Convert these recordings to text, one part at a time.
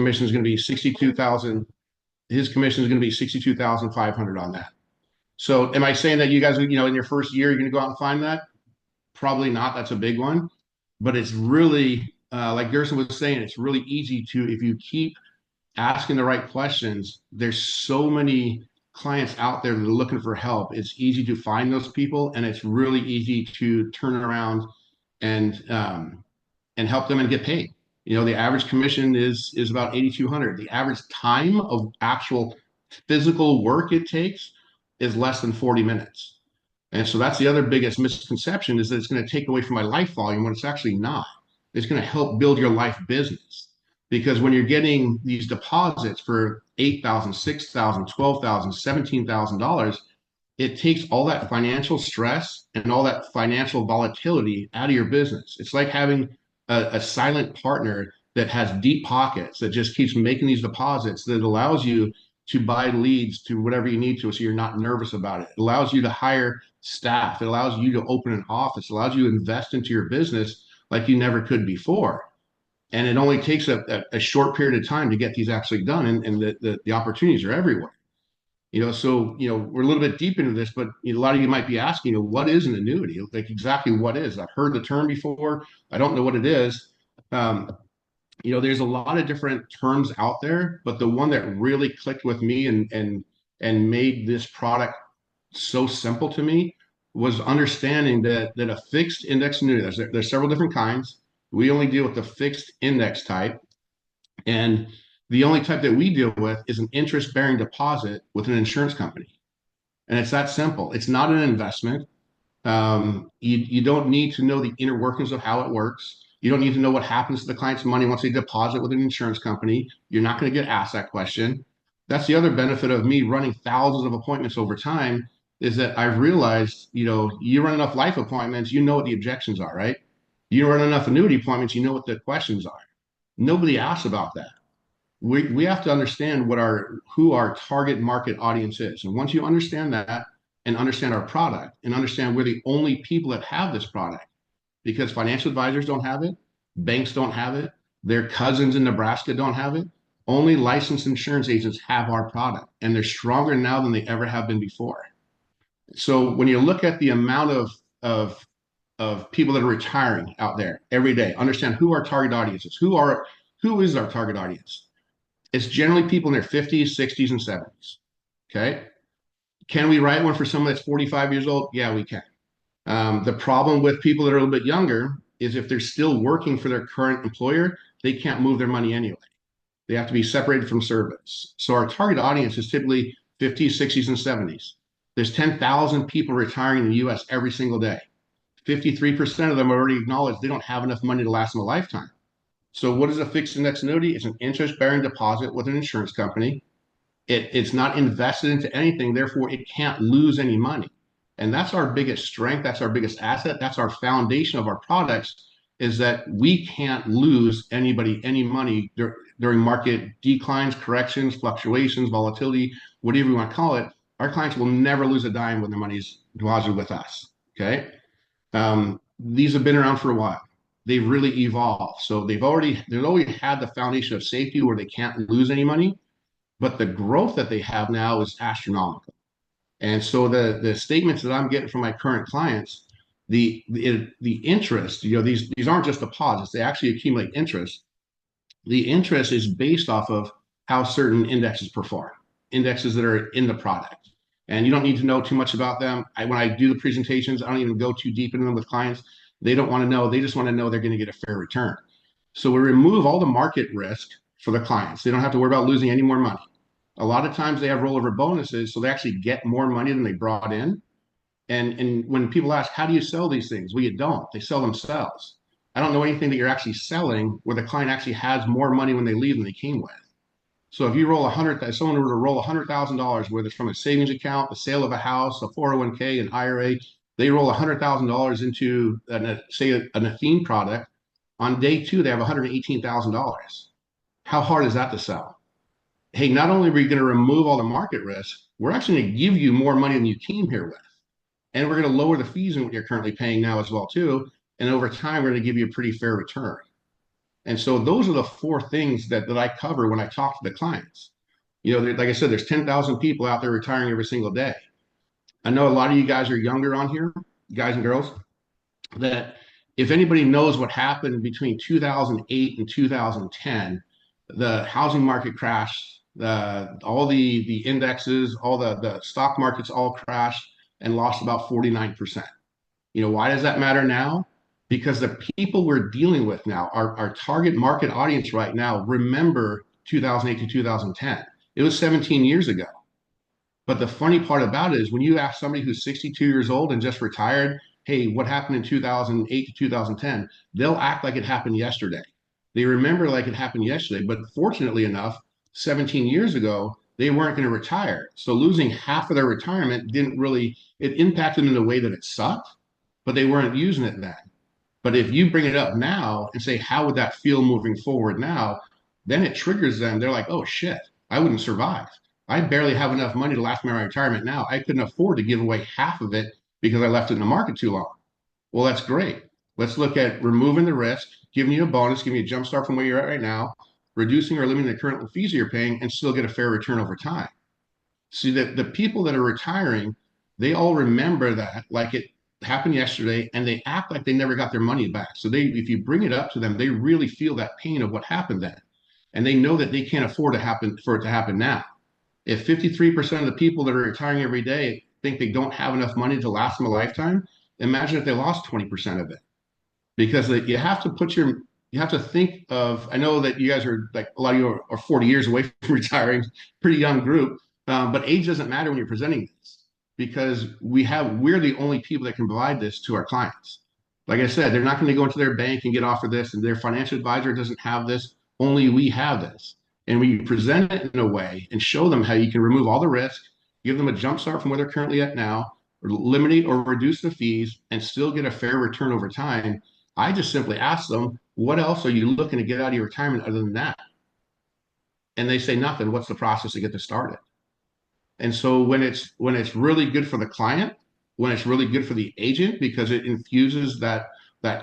commission is going to be 62,000. His commission is going to be 62,500 on that. So am I saying that you guys, in your first year, you're going to go out and find that? Probably not. That's a big one. But it's really, like Gerson was saying, it's really easy to, if you keep asking the right questions, there's so many clients out there that are looking for help. It's easy to find those people, and it's really easy to turn around and help them and get paid. The average commission is about 8,200. The average time of actual physical work it takes is less than 40 minutes. And so that's the other biggest misconception, is that it's going to take away from my life volume, when it's actually not. It's going to help build your life business. Because when you're getting these deposits for $8,000, $6,000, $12,000, $17,000, it takes all that financial stress and all that financial volatility out of your business. It's like having a silent partner that has deep pockets, that just keeps making these deposits, that allows you to buy leads to whatever you need to, so you're not nervous about it. It allows you to hire staff. It allows you to open an office. It allows you to invest into your business like you never could before. And it only takes a short period of time to get these actually done, and the opportunities are everywhere. We're a little bit deep into this, but a lot of you might be asking, what is an annuity? Like, exactly what is? I've heard the term before. I don't know what it is. There's a lot of different terms out there, but the one that really clicked with me and made this product so simple to me was understanding that a fixed index annuity, there's several different kinds. We only deal with the fixed index type. And the only type that we deal with is an interest-bearing deposit with an insurance company. And it's that simple. It's not an investment. You don't need to know the inner workings of how it works. You don't need to know what happens to the client's money once they deposit with an insurance company. You're not going to get asked that question. That's the other benefit of me running thousands of appointments over time, is that I've realized, you run enough life appointments, you know what the objections are, right? You run enough annuity appointments, you know what the questions are. Nobody asks about that. We have to understand who our target market audience is. And once you understand that, and understand our product, and understand we're the only people that have this product, because financial advisors don't have it, banks don't have it, their cousins in Nebraska don't have it. Only licensed insurance agents have our product, and they're stronger now than they ever have been before. So when you look at the amount of people that are retiring out there every day, understand who our target audience is. Who is our target audience? It's generally people in their 50s, 60s, and 70s. Okay. Can we write one for someone that's 45 years old? Yeah, we can. The problem with people that are a little bit younger is, if they're still working for their current employer, they can't move their money anyway. They have to be separated from service. So our target audience is typically 50s, 60s, and 70s. There's 10,000 people retiring in the US every single day. 53% of them already acknowledge they don't have enough money to last them a lifetime. So what is a fixed index annuity? It's an interest-bearing deposit with an insurance company. It's not invested into anything, therefore it can't lose any money. And that's our biggest strength. That's our biggest asset. That's our foundation of our products, is that we can't lose anybody any money during market declines, corrections, fluctuations, volatility, whatever you want to call it. Our clients will never lose a dime when their money's deposited with us. Okay. These have been around for a while. They've really evolved. So they've always had the foundation of safety where they can't lose any money, but the growth that they have now is astronomical. And so the statements that I'm getting from my current clients, the interest, these aren't just deposits, they actually accumulate interest. The interest is based off of how certain indexes perform, indexes that are in the product. And you don't need to know too much about them. When I do the presentations, I don't even go too deep into them with clients. They don't want to know. They just want to know they're going to get a fair return. So we remove all the market risk for the clients. They don't have to worry about losing any more money. A lot of times they have rollover bonuses, so they actually get more money than they brought in. And when people ask, how do you sell these things? Well, you don't. They sell themselves. I don't know anything that you're actually selling where the client actually has more money when they leave than they came with. So if you roll if someone were to roll $100,000, whether it's from a savings account, the sale of a house, a 401k, an IRA, they roll $100,000 into, say, an Athene product. On day two, they have $118,000. How hard is that to sell? Hey, not only are we going to remove all the market risk, we're actually going to give you more money than you came here with. And we're going to lower the fees than what you're currently paying now as well, too. And over time, we're going to give you a pretty fair return. And so those are the four things that I cover when I talk to the clients. Like I said, there's 10,000 people out there retiring every single day. I know a lot of you guys are younger on here, guys and girls, that if anybody knows what happened between 2008 and 2010, the housing market crashed, all the indexes, all the stock markets all crashed and lost about 49%. Why does that matter now? Because the people we're dealing with now, our target market audience right now, remember 2008 to 2010. It was 17 years ago. But the funny part about it is when you ask somebody who's 62 years old and just retired, hey, what happened in 2008 to 2010? They'll act like it happened yesterday. They remember like it happened yesterday. But fortunately enough, 17 years ago, they weren't going to retire. So losing half of their retirement didn't really, it impacted them in a way that it sucked, but they weren't using it then. But if you bring it up now and say, how would that feel moving forward now? Then it triggers them. They're like, oh shit, I wouldn't survive. I barely have enough money to last my retirement now. I couldn't afford to give away half of it because I left it in the market too long. Well, that's great. Let's look at removing the risk, giving you a bonus, giving you a jump start from where you're at right now, reducing or limiting the current fees you're paying, and still get a fair return over time. See that the people that are retiring, they all remember that like it happened yesterday, and they act like they never got their money back. So if you bring it up to them, they really feel that pain of what happened then, and they know that they can't afford for it to happen now. If 53% of the people that are retiring every day think they don't have enough money to last them a lifetime, imagine if they lost 20% of it. Because you have to you have to think of, I know that you guys are like, a lot of you are 40 years away from retiring, pretty young group, but age doesn't matter when you're presenting this because we're the only people that can provide this to our clients. Like I said, they're not going to go into their bank and get offered this, and their financial advisor doesn't have this. Only we have this. And we present it in a way and show them how you can remove all the risk, give them a jump start from where they're currently at now, or eliminate or reduce the fees, and still get a fair return over time. I just simply ask them, what else are you looking to get out of your retirement other than that? And they say nothing. What's the process to get this started? And so when it's really good for the client, when it's really good for the agent because it infuses that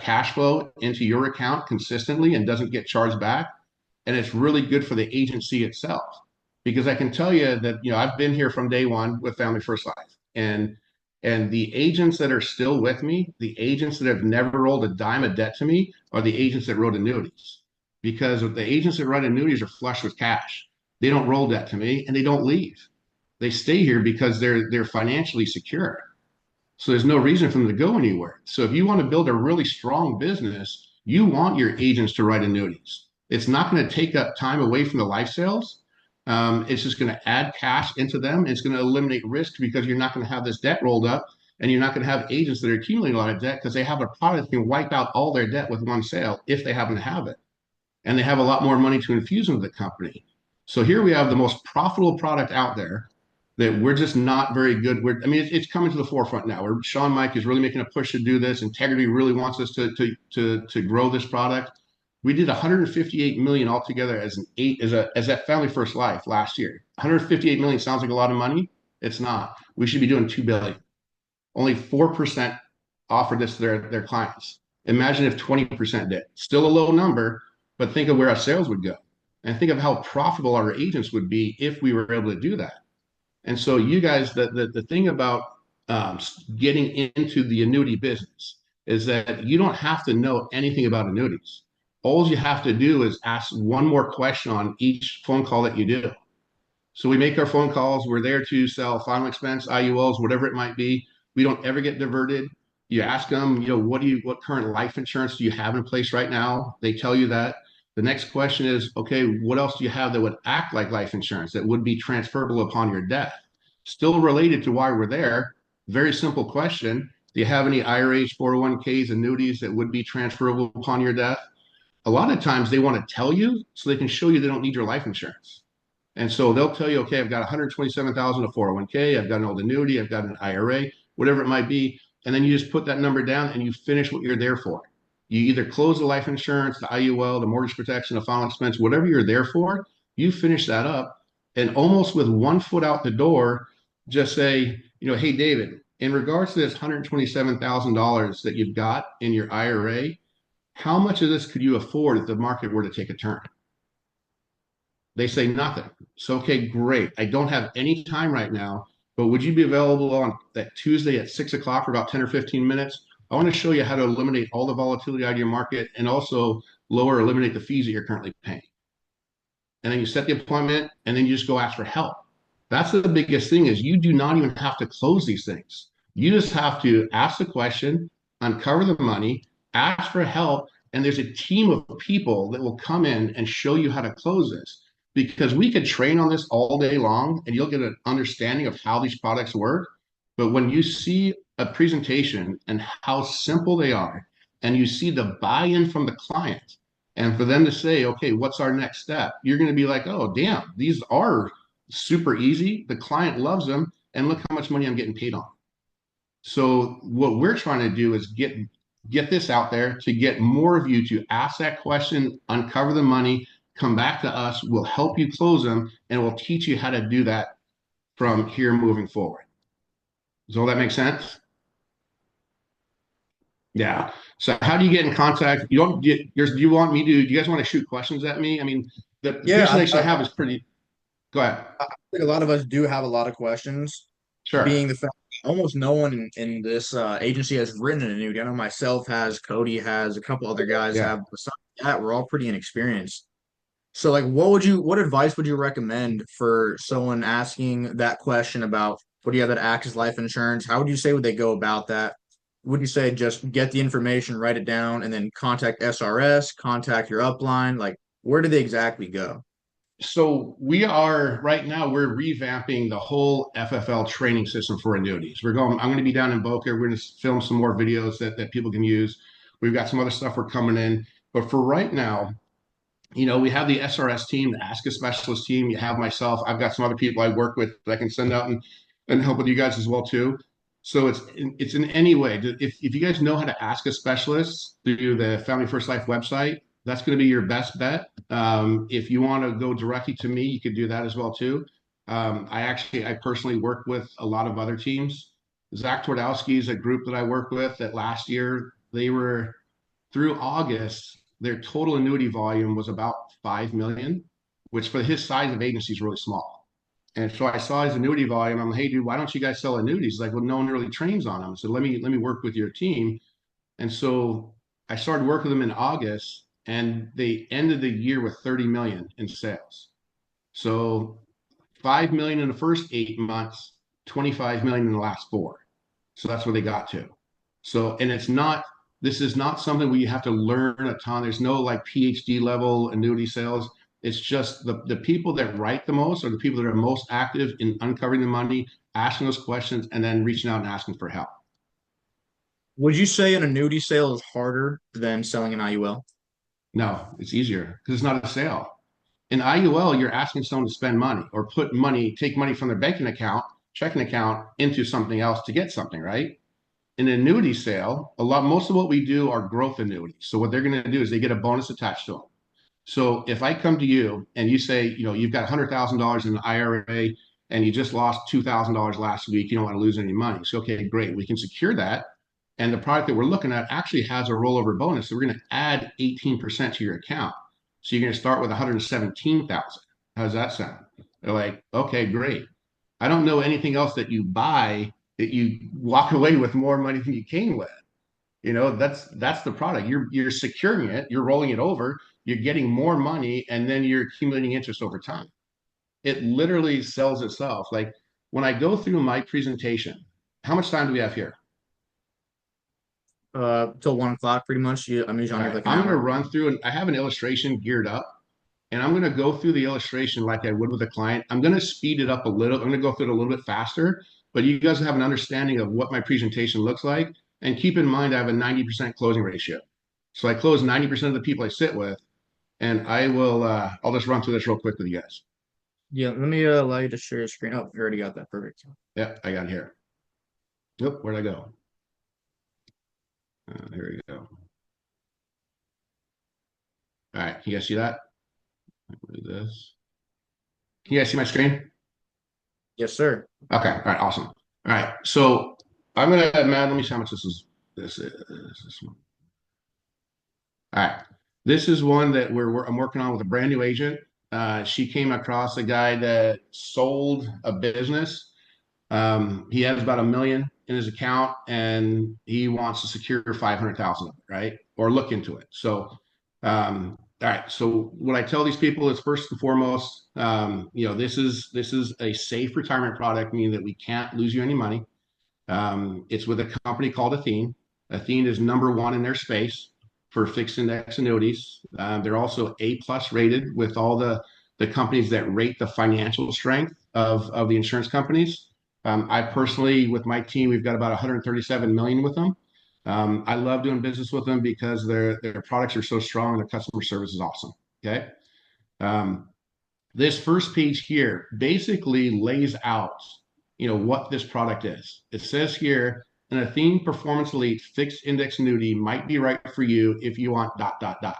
cash flow into your account consistently and doesn't get charged back, and it's really good for the agency itself. Because I can tell you that I've been here from day one with Family First Life, and the agents that are still with me, the agents that have never rolled a dime of debt to me, are the agents that wrote annuities. Because the agents that write annuities are flush with cash. They don't roll debt to me, and they don't leave. They stay here because they're financially secure. So there's no reason for them to go anywhere. So if you want to build a really strong business, you want your agents to write annuities. It's not going to take up time away from the life sales. It's just going to add cash into them. It's going to eliminate risk because you're not going to have this debt rolled up, and you're not going to have agents that are accumulating a lot of debt because they have a product that can wipe out all their debt with one sale if they happen to have it. And they have a lot more money to infuse into the company. So here we have the most profitable product out there that we're just not very good. It's coming to the forefront now. Where Sean Mike is really making a push to do this. Integrity really wants us to grow this product. We did 158 million altogether as that Family First Life last year. 158 million sounds like a lot of money. It's not. We should be doing 2 billion. Only 4% offered this to their clients. Imagine if 20% did. Still a low number, but think of where our sales would go, and think of how profitable our agents would be if we were able to do that. And so you guys, the thing about getting into the annuity business is that you don't have to know anything about annuities. All you have to do is ask one more question on each phone call that you do. So we make our phone calls. We're there to sell final expense, IULs, whatever it might be. We don't ever get diverted. You ask them, what current life insurance do you have in place right now? They tell you that. The next question is, okay, what else do you have that would act like life insurance that would be transferable upon your death? Still related to why we're there. Very simple question. Do you have any IRAs, 401ks, annuities that would be transferable upon your death? A lot of times they want to tell you so they can show you they don't need your life insurance. And so they'll tell you, okay, I've got 127,000 of 401k, I've got an old annuity, I've got an IRA, whatever it might be. And then you just put that number down and you finish what you're there for. You either close the life insurance, the IUL, the mortgage protection, the final expense, whatever you're there for, you finish that up. And almost with one foot out the door, just say, hey, David, in regards to this $127,000 that you've got in your IRA, how much of this could you afford if the market were to take a turn? They say nothing. So, okay, great. I don't have any time right now, but would you be available on that Tuesday at 6 o'clock for about 10 or 15 minutes? I want to show you how to eliminate all the volatility out of your market and also lower or eliminate the fees that you're currently paying. And then you set the appointment and then you just go ask for help. That's the biggest thing is you do not even have to close these things. You just have to ask the question, uncover the money, ask for help, and there's a team of people that will come in and show you how to close this. Because we could train on this all day long and you'll get an understanding of how these products work. But when you see a presentation and how simple they are, and you see the buy-in from the client, and for them to say, okay, what's our next step? You're going to be like, oh, damn, these are super easy. The client loves them. And look how much money I'm getting paid on. So what we're trying to do is get this out there to get more of you to ask that question, uncover the money, come back to us. We'll help you close them, and we'll teach you how to do that from here moving forward. Does all that make sense? Yeah. So how do you get in contact? You don't get yours. Do you want me to? Do you guys want to shoot questions at me? I mean, the Yeah, presentation I have is pretty. Go ahead. I think a lot of us do have a lot of questions, being Sure. the fact that almost no one in this agency has written an annuity. I know myself has, Cody has, a couple other guys Yeah. have. Besides that, we're all pretty inexperienced. So, like, what advice would you recommend for someone asking that question about what do you have that acts as life insurance? How would you say would they go about that? Would you say just get the information, write it down, and then contact SRS, contact your upline? Like, where do they exactly go? So we are right now, we're revamping the whole FFL training system for annuities. I'm going to be down in Boca. We're going to film some more videos that people can use. We've got some other stuff we're coming in. But for right now, we have the SRS team, the Ask a Specialist team. You have myself. I've got some other people I work with that I can send out and help with you guys as well too. So it's in any way. If you guys know how to ask a specialist through the Family First Life website, that's going to be your best bet. If you want to go directly to me, you could do that as well too. I personally work with a lot of other teams. Zach Twardowski is a group that I work with that last year they were through August, their total annuity volume was about 5 million, which for his size of agency is really small. And so I saw his annuity volume. I'm like, hey, dude, why don't you guys sell annuities? He's like, well, no one really trains on them. So let me work with your team. And so I started working with them in August, and they ended the year with 30 million in sales. So 5 million in the first 8 months, 25 million in the last four. So that's where they got to. So, and this is not something where you have to learn a ton. There's no like PhD level annuity sales. It's just the people that write the most are the people that are most active in uncovering the money, asking those questions, and then reaching out and asking for help. Would you say an annuity sale is harder than selling an IUL? No, it's easier because it's not a sale. In IUL, you're asking someone to spend money or put money, take money from their banking account, checking account into something else to get something, right? In an annuity sale, most of what we do are growth annuities. So what they're going to do is they get a bonus attached to them. So if I come to you and you say, you've got $100,000 in an IRA and you just lost $2,000 last week, you don't want to lose any money. So, okay, great. We can secure that. And the product that we're looking at actually has a rollover bonus. So we're going to add 18% to your account. So you're going to start with 117,000. How does that sound? They're like, okay, great. I don't know anything else that you buy that you walk away with more money than you came with. That's the product. You're securing it, you're rolling it over, you're getting more money, and then you're accumulating interest over time. It literally sells itself. Like when I go through my presentation, how much time do we have here? Till 1 o'clock, pretty much. I'm usually All on here right. like an I'm going to hour. run through and I have an illustration geared up and I'm going to go through the illustration like I would with a client. I'm going to speed it up a little. I'm going to go through it a little bit faster, but you guys have an understanding of what my presentation looks like. And keep in mind, I have a 90% closing ratio. So I close 90% of the people I sit with, and I'll just run through this real quick with you guys. Yeah, let me allow you to share your screen. Oh, you already got that. Perfect. Yep, I got it here. Yep, where'd I go? Here we go. All right, can you guys see that? Do this. Can you guys see my screen? Yes, sir. Okay, all right, awesome. All right, so I'm gonna, Matt, let me see how much this is. This is this one. All right. This is one that I'm working on with a brand new agent. She came across a guy that sold a business. He has about 1 million in his account, and he wants to secure 500,000 of it, right? Or look into it. So, all right. So, what I tell these people is first and foremost, this is a safe retirement product, meaning that we can't lose you any money. It's with a company called Athene. Athene is number one in their space for fixed index annuities. They're also A plus rated with all the companies that rate the financial strength of the insurance companies. I personally, with my team, we've got about 137 million with them. I love doing business with them because their products are so strong and their customer service is awesome. Okay. Um, this first page here basically lays out, what this product is. It says here, an Athene Performance Elite fixed index annuity might be right for you if you want dot dot dot.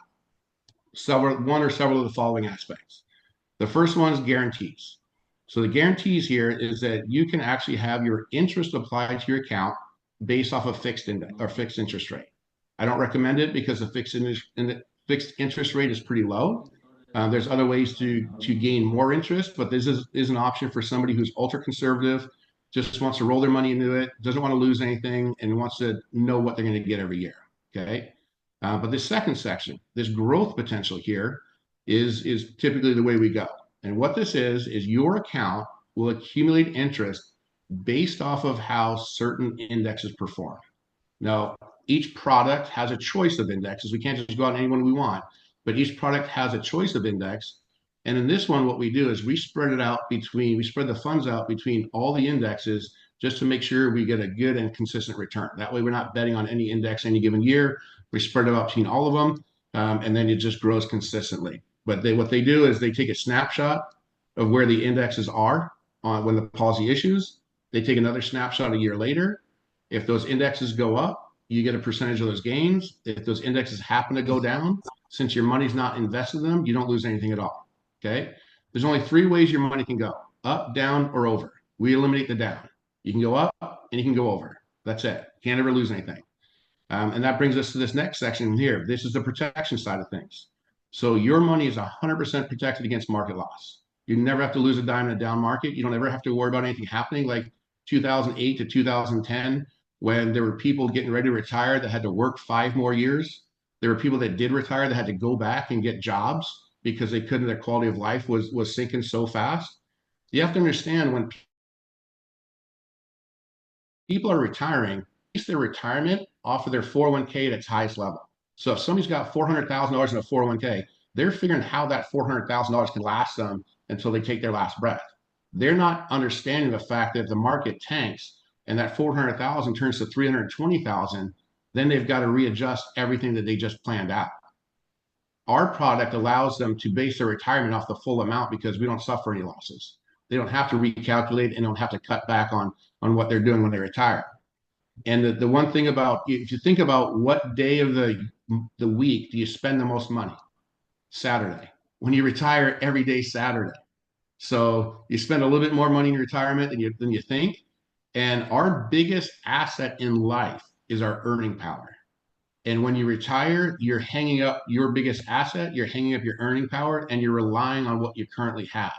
One or several of the following aspects. The first one is guarantees. So the guarantees here is that you can actually have your interest applied to your account based off of fixed index or fixed interest rate. I don't recommend it because the fixed interest rate is pretty low. There's other ways to gain more interest, but this is an option for somebody who's ultra conservative, just wants to roll their money into it, doesn't want to lose anything, and wants to know what they're going to get every year. Okay, but this second section, this growth potential here, is typically the way we go. And what this is your account will accumulate interest based off of how certain indexes perform. Now, each product has a choice of indexes. We can't just go out and any one we want, but each product has a choice of index. And in this one, what we do is we spread the funds out between all the indexes just to make sure we get a good and consistent return. That way, we're not betting on any index any given year. We spread it out between all of them, and then it just grows consistently. But what they do is they take a snapshot of where the indexes are on when the policy issues. They take another snapshot a year later. If those indexes go up, you get a percentage of those gains. If those indexes happen to go down, since your money's not invested in them, you don't lose anything at all. Okay. There's only three ways your money can go: up, down, or over. We eliminate the down. You can go up and you can go over. That's it. Can't ever lose anything. And that brings us to this next section here. This is the protection side of things. So your money is 100% protected against market loss. You never have to lose a dime in a down market. You don't ever have to worry about anything happening like 2008 to 2010, when there were people getting ready to retire that had to work 5 more years. There were people that did retire that had to go back and get jobs because they couldn't, their quality of life was sinking so fast. You have to understand, when people are retiring, base their retirement off of their 401k at its highest level. So if somebody's got $400,000 in a 401k, they're figuring how that $400,000 can last them until they take their last breath. They're not understanding the fact that if the market tanks and that 400,000 turns to 320,000, then they've got to readjust everything that they just planned out. Our product allows them to base their retirement off the full amount because we don't suffer any losses. They don't have to recalculate and don't have to cut back on what they're doing when they retire. And the one thing about, if you think about what day of the week do you spend the most money? Saturday. When you retire, every day Saturday. So you spend a little bit more money in retirement than you think. And our biggest asset in life is our earning power. And when you retire, you're hanging up your biggest asset, you're hanging up your earning power, and you're relying on what you currently have.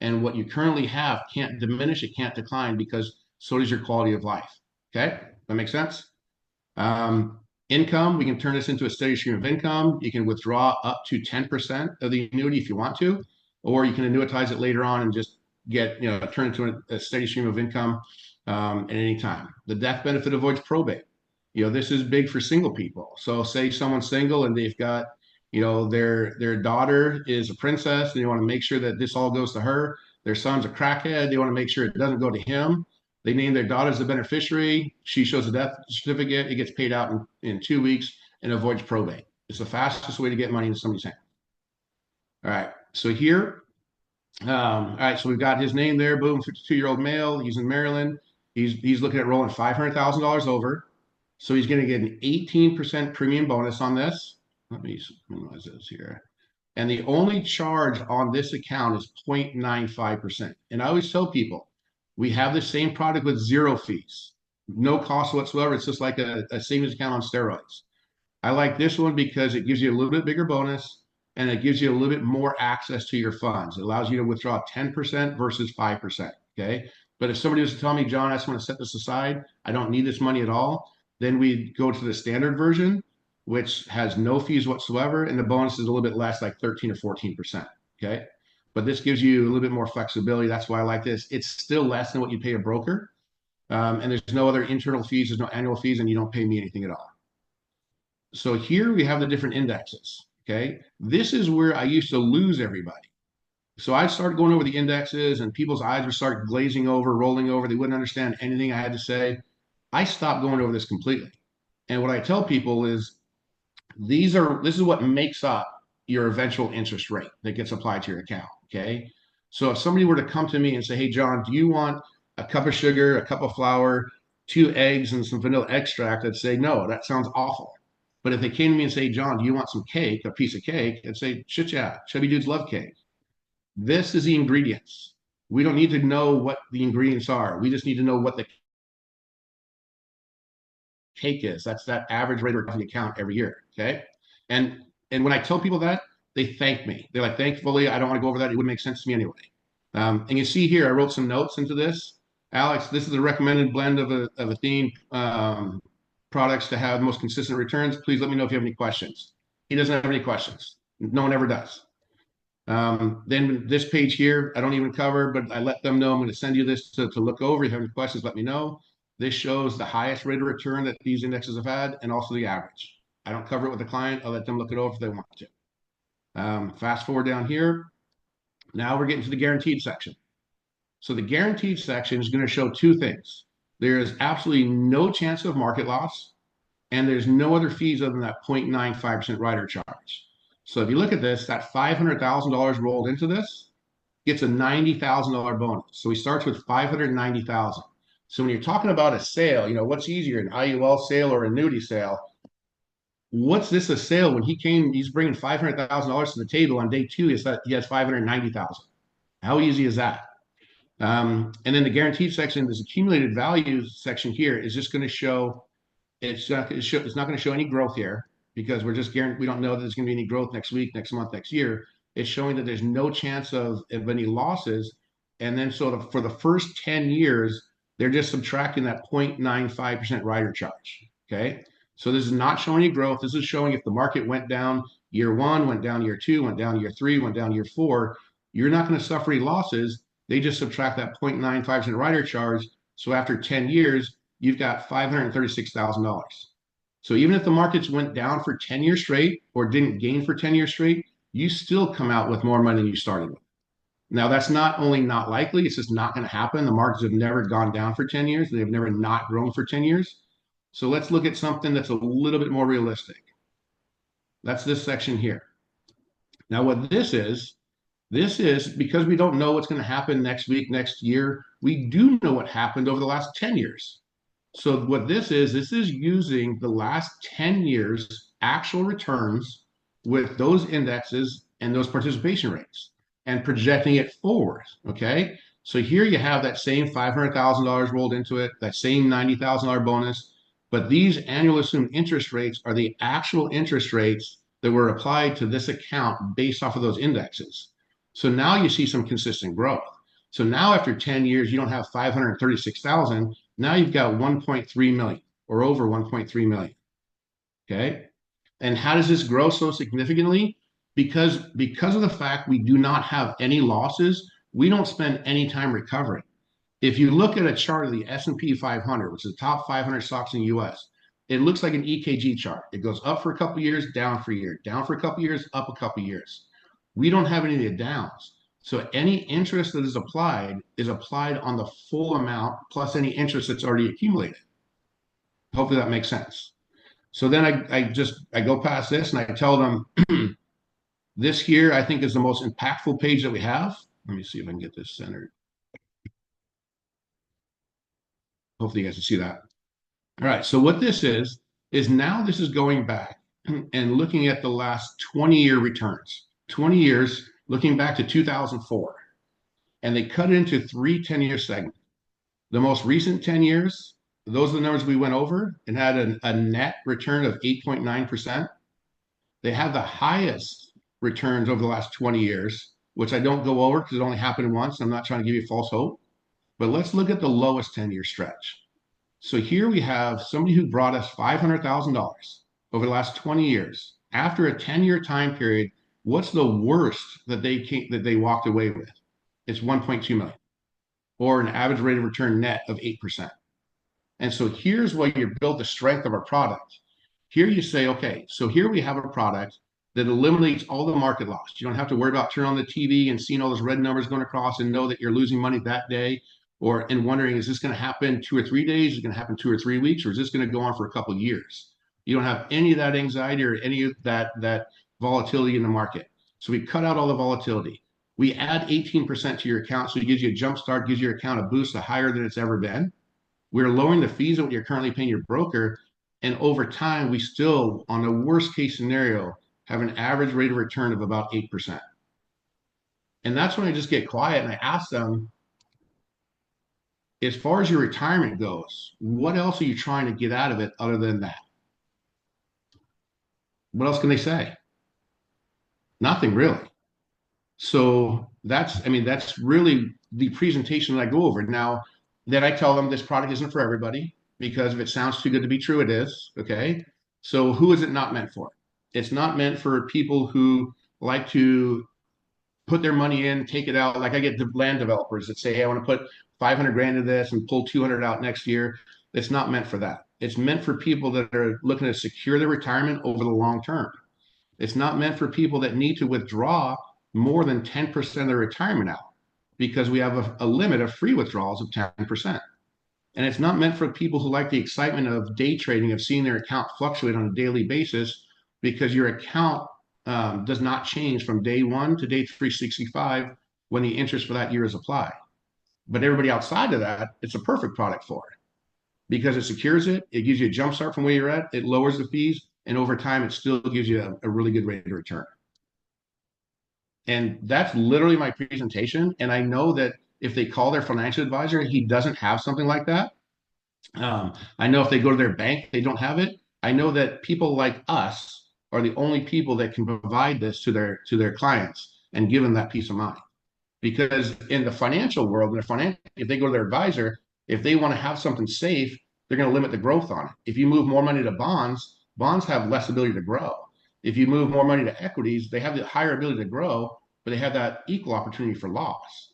And what you currently have can't diminish, it can't decline, because so does your quality of life. Okay, that makes sense? Um, Income, we can turn this into a steady stream of income. You can withdraw up to 10% of the annuity if you want to, or you can annuitize it later on and just turn it into a steady stream of income at any time. The death benefit avoids probate. This is big for single people. So say someone's single and they've got, their daughter is a princess and they want to make sure that this all goes to her. Their son's a crackhead. They want to make sure it doesn't go to him. They name their daughter as the beneficiary. She shows a death certificate. It gets paid out in 2 weeks and avoids probate. It's the fastest way to get money into somebody's hand. All right. So here, all right. So we've got his name there. Boom, 52-year-old male. He's in Maryland. He's looking at rolling $500,000 over. So he's going to get an 18% premium bonus on this. Let me minimize this here. And the only charge on this account is 0.95%. And I always tell people, we have the same product with zero fees, no cost whatsoever. It's just like a savings account on steroids. I like this one because it gives you a little bit bigger bonus and it gives you a little bit more access to your funds. It allows you to withdraw 10% versus 5%. Okay. But if somebody was to tell me, John, I just want to set this aside, I don't need this money at all, then we go to the standard version, which has no fees whatsoever. And the bonus is a little bit less, like 13 or 14%. Okay. But this gives you a little bit more flexibility. That's why I like this. It's still less than what you pay a broker. And there's no other internal fees, there's no annual fees, and you don't pay me anything at all. So here we have the different indexes. Okay. This is where I used to lose everybody. So I started going over the indexes and people's eyes would start glazing over, rolling over. They wouldn't understand anything I had to say. I stopped going over this completely. And what I tell people is this is what makes up your eventual interest rate that gets applied to your account. Okay. So if somebody were to come to me and say, hey, John, do you want a cup of sugar, a cup of flour, 2 eggs, and some vanilla extract? I'd say, no, that sounds awful. But if they came to me and say, John, do you want some cake, a piece of cake? I'd say, shit, yeah, chubby dudes love cake. This is the ingredients. We don't need to know what the ingredients are. We just need to know what the cake is. That's that average rate of the account every year. Okay. And when I tell people that, they thank me. They're like, thankfully, I don't want to go over that. It wouldn't make sense to me anyway. And you see here, I wrote some notes into this. Alex, this is a recommended blend of Athene products to have most consistent returns. Please let me know if you have any questions. He doesn't have any questions. No one ever does. Then this page here, I don't even cover, but I let them know I'm going to send you this to look over. If you have any questions, let me know. This shows the highest rate of return that these indexes have had and also the average. I don't cover it with the client. I'll let them look it over if they want to. Fast forward down here. Now we're getting to the guaranteed section. So the guaranteed section is going to show two things. There is absolutely no chance of market loss, and there's no other fees other than that 0.95% rider charge. So if you look at this, that $500,000 rolled into this gets a $90,000 bonus. So he starts with $590,000. So when you're talking about a sale, what's easier, an IUL sale or an annuity sale? What's this a sale when he's bringing $500,000 to the table on day two, he has $590,000. How easy is that? And then the guaranteed section, this accumulated values section here is just going to show, it's not going to show any growth here because we don't know that there's going to be any growth next week, next month, next year. It's showing that there's no chance of any losses. And then for the first 10 years, they're just subtracting that 0.95% rider charge. Okay. So this is not showing any growth. This is showing if the market went down year one, went down year two, went down year three, went down year four, you're not going to suffer any losses. They just subtract that 0.95% rider charge. So after 10 years, you've got $536,000. So even if the markets went down for 10 years straight or didn't gain for 10 years straight, you still come out with more money than you started with. Now, that's not only not likely, it's just not going to happen. The markets have never gone down for 10 years. They've never not grown for 10 years. So let's look at something that's a little bit more realistic. That's this section here. Now, what this is because we don't know what's going to happen next week, next year. We do know what happened over the last 10 years. So what this is using the last 10 years actual returns with those indexes and those participation rates and projecting it forward. Okay. So here you have that same $500,000 rolled into it, that same $90,000 bonus, but these annual assumed interest rates are the actual interest rates that were applied to this account based off of those indexes. So now you see some consistent growth. So now after 10 years, you don't have 536,000. Now you've got 1.3 million or over 1.3 million. Okay. And how does this grow so significantly? Because of the fact we do not have any losses, we don't spend any time recovering. If you look at a chart of the S&P 500, which is the top 500 stocks in the US, it looks like an EKG chart. It goes up for a couple of years, down for a year, down for a couple of years, up a couple of years. We don't have any of the downs. So any interest that is applied on the full amount plus any interest that's already accumulated. Hopefully that makes sense. So then I go past this and I tell them this here I think is the most impactful page that we have. Let me see if I can get this centered. Hopefully you guys can see that. All right, so what this is now this is going back and looking at the last 20-year returns. 20 years, looking back to 2004. And they cut it into 3 10-year segments. The most recent 10 years those are the numbers we went over and had a net return of 8.9%. They have the highest returns over the last 20 years, which I don't go over because it only happened once. I'm not trying to give you false hope. But let's look at the lowest 10-year stretch. So here we have somebody who brought us $500,000 over the last 20 years. After a 10-year time period, what's the worst that they walked away with? It's 1.2 million, or an average rate of return net of 8%. And so here's where you build the strength of our product. Here you say, okay, so here we have a product that eliminates all the market loss. You don't have to worry about turning on the TV and seeing all those red numbers going across and know that you're losing money that day, or and wondering, is this going to happen 2 or 3 days? Is it going to happen 2 or 3 weeks? Or is this going to go on for a couple of years? You don't have any of that anxiety or any of that volatility in the market. So we cut out all the volatility. We add 18% to your account, so it gives you a jump start, gives your account a boost higher than it's ever been. We're lowering the fees of what you're currently paying your broker. And over time, we still, on the worst case scenario, have an average rate of return of about 8%. And that's when I just get quiet and I ask them, as far as your retirement goes, what else are you trying to get out of it other than that? What else can they say? Nothing really. So that's really the presentation that I go over. Now, then I tell them this product isn't for everybody because if it sounds too good to be true, it is. Okay. So who is it not meant for? It's not meant for people who like to put their money in, take it out. Like I get the land developers that say, hey, I want to put 500 grand into this and pull 200 out next year. It's not meant for that. It's meant for people that are looking to secure their retirement over the long term. It's not meant for people that need to withdraw more than 10% of their retirement out because we have a limit of free withdrawals of 10%. And it's not meant for people who like the excitement of day trading, of seeing their account fluctuate on a daily basis because your account does not change from day one to day 365 when the interest for that year is applied. But everybody outside of that, it's a perfect product for it because it secures it. It gives you a jump start from where you're at. It lowers the fees. And over time, it still gives you a really good rate of return. And that's literally my presentation. And I know that if they call their financial advisor, he doesn't have something like that. I know if they go to their bank, they don't have it. I know that people like us are the only people that can provide this to their clients and give them that peace of mind. Because in the financial world, if they go to their advisor, if they want to have something safe, they're going to limit the growth on it. If you move more money to bonds, bonds have less ability to grow. If you move more money to equities, they have the higher ability to grow, but they have that equal opportunity for loss.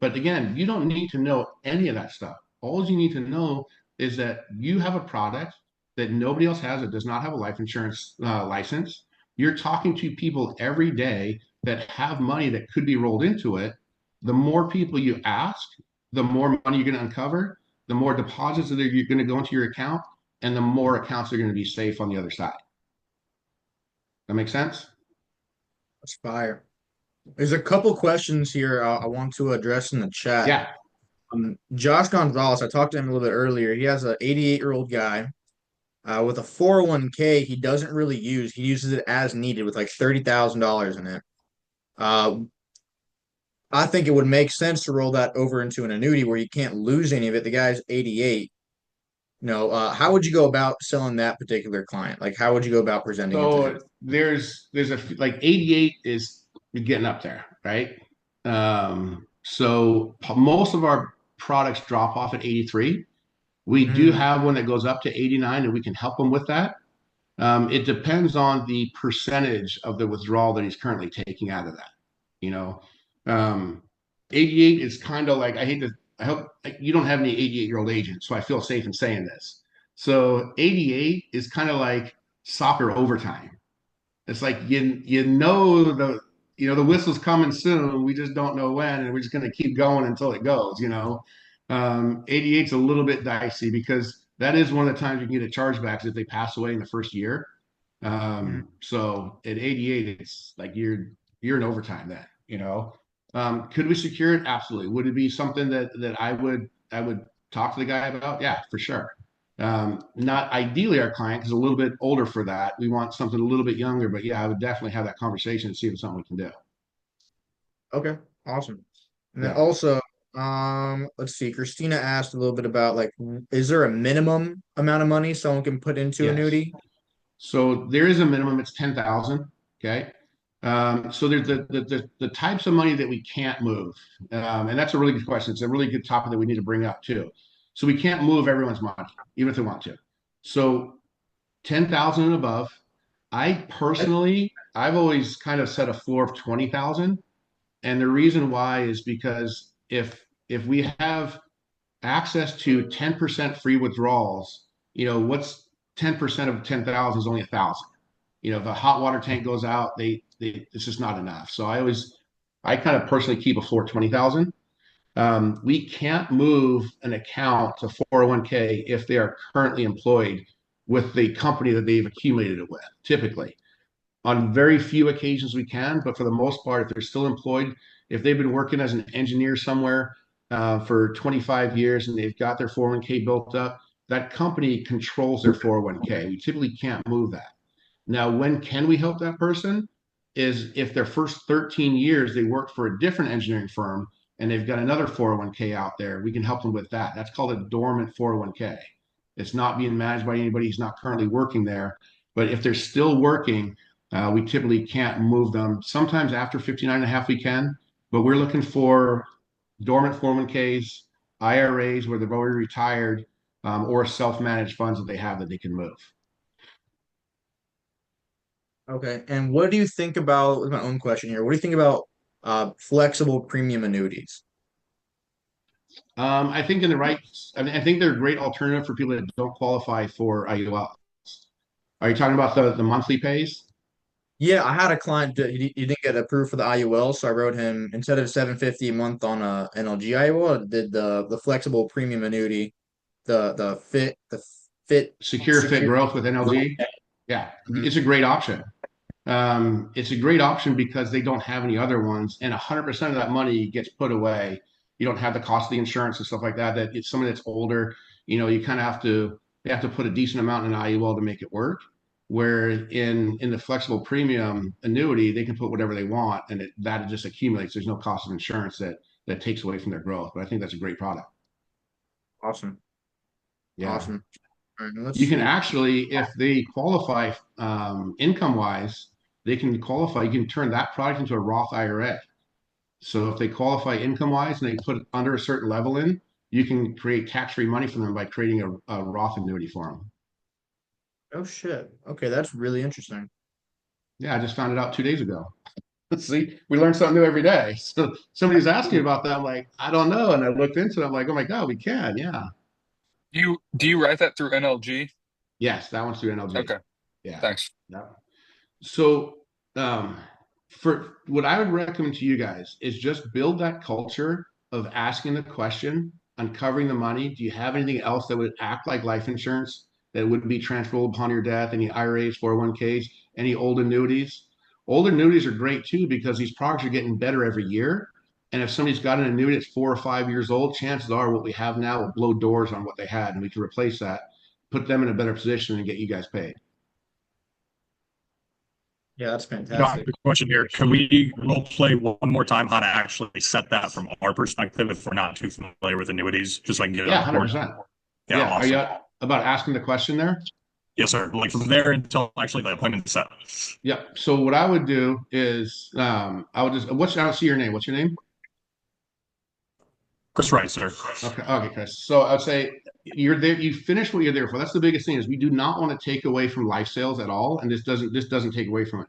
But again, you don't need to know any of that stuff. All you need to know is that you have a product that nobody else has that does not have a life insurance license. You're talking to people every day that have money that could be rolled into it. The more people you ask, the more money you're going to uncover, the more deposits that you're going to go into your account, and the more accounts are going to be safe on the other side. That makes sense? That's fire. There's a couple questions here I want to address in the chat. Yeah. Josh Gonzalez, I talked to him a little bit earlier. He has an 88-year-old guy with a 401k he doesn't really use. He uses it as needed with like $30,000 in it. Uh, I think it would make sense to roll that over into an annuity where you can't lose any of it. The guy's 88. How would you go about selling that particular client? Like, how would you go about presenting it to him? So there's a like 88 is getting up there, right? So most of our products drop off at 83. We do Mm, have one that goes up to 89, and we can help them with that. It depends on the percentage of the withdrawal that he's currently taking out of that. You know, um, 88 is kind of like I hope you don't have any 88-year-old agents, so I feel safe in saying this. So 88 is kind of like soccer overtime. It's like the whistle's coming soon. We just don't know when, and we're just going to keep going until it goes. 88's a little bit dicey because that is one of the times you can get a chargeback if they pass away in the first year. mm. So at 88, it's like you're in overtime then. Could we secure it? Absolutely. Would it be something that I would talk to the guy about? Yeah, for sure. Not ideally our client is a little bit older for that. We want something a little bit younger, but yeah, I would definitely have that conversation and see if it's something we can do. Okay, awesome. And then Yeah. also, Let's see. Christina asked a little bit about like, is there a minimum amount of money someone can put into Yes. annuity? So there is a minimum, it's 10,000. Okay. So there's the types of money that we can't move. And that's a really good question. It's a really good topic that we need to bring up too. So we can't move everyone's money, even if they want to. So 10,000 and above. I personally, I've always kind of set a floor of 20,000. And the reason why is because if we have access to 10% free withdrawals, what's 10% of 10,000 is only 1,000. If a hot water tank goes out, it's just not enough. So I kind of personally keep a floor 20,000. We can't move an account to 401k if they are currently employed with the company that they've accumulated it with, typically. On very few occasions we can, but for the most part, if they're still employed, if they've been working as an engineer somewhere for 25 years and they've got their 401k built up, that company controls their 401k. We typically can't move that. Now, when can we help that person? Is if their first 13 years they worked for a different engineering firm and they've got another 401k out there, we can help them with that. That's called a dormant 401k. It's not being managed by anybody who's not currently working there. But if they're still working, we typically can't move them. Sometimes after 59 and a half, we can, but we're looking for dormant 401ks, IRAs where they've already retired, or self managed funds that they have that they can move. Okay. And what do you think about, with my own question here, what do you think about flexible premium annuities? I think in the right, I mean, I think they're a great alternative for people that don't qualify for IUL. Are you talking about the monthly pays? Yeah, I had a client that he didn't get approved for the IUL, so I wrote him instead of 750 a month on a NLG IUL, I did the flexible premium annuity, the fit Secure Fit secure. Growth with NLG? Yeah, Mhm. it's a great option. It's a great option because they don't have any other ones, and 100% of that money gets put away. You don't have the cost of the insurance and stuff like that. That it's someone that's older, you kind of have to put a decent amount in IUL to make it work. Where in the flexible premium annuity, they can put whatever they want, and that just accumulates. There's no cost of insurance that takes away from their growth. But I think that's a great product. Awesome. Yeah. Awesome. All right, let's You can see. actually, if they qualify income wise, they can qualify. You can turn that product into a Roth IRA. So if they qualify income wise and they put under a certain level in, you can create tax free money for them by creating a Roth annuity for them. Oh shit. Okay, that's really interesting. Yeah, I just found it out 2 days ago. See, we learn something new every day. So somebody's asking about that. I'm like, I don't know. And I looked into it. I'm like, oh my God, we can. Yeah. Do you write that through NLG? Yes, that one's through NLG. Okay, Yeah. thanks. Yeah. So, um, for what I would recommend to you guys is just build that culture of asking the question, uncovering the money. Do you have anything else that would act like life insurance that would be transferable upon your death? Any IRAs, 401ks, any old annuities? Old annuities are great too because these products are getting better every year. And if somebody's got an annuity that's 4 or 5 years old, chances are what we have now will blow doors on what they had, and we can replace that, put them in a better position, and get you guys paid. Yeah, that's I have fantastic. a question here. Can we role play one more time how to actually set that from our perspective if we're not too familiar with annuities, just so I can get it Yeah, on board? 100%. Yeah, Yeah. Are you awesome. about asking the question there? Yes, sir. Like from there until actually the appointment set. Yeah. So what I would do is I would just I don't see your name. What's your name? Chris Wright, sir. Okay, okay, Chris. So I'd say you're there, you finish what you're there for. That's the biggest thing is we do not want to take away from life sales at all. And this doesn't take away from it.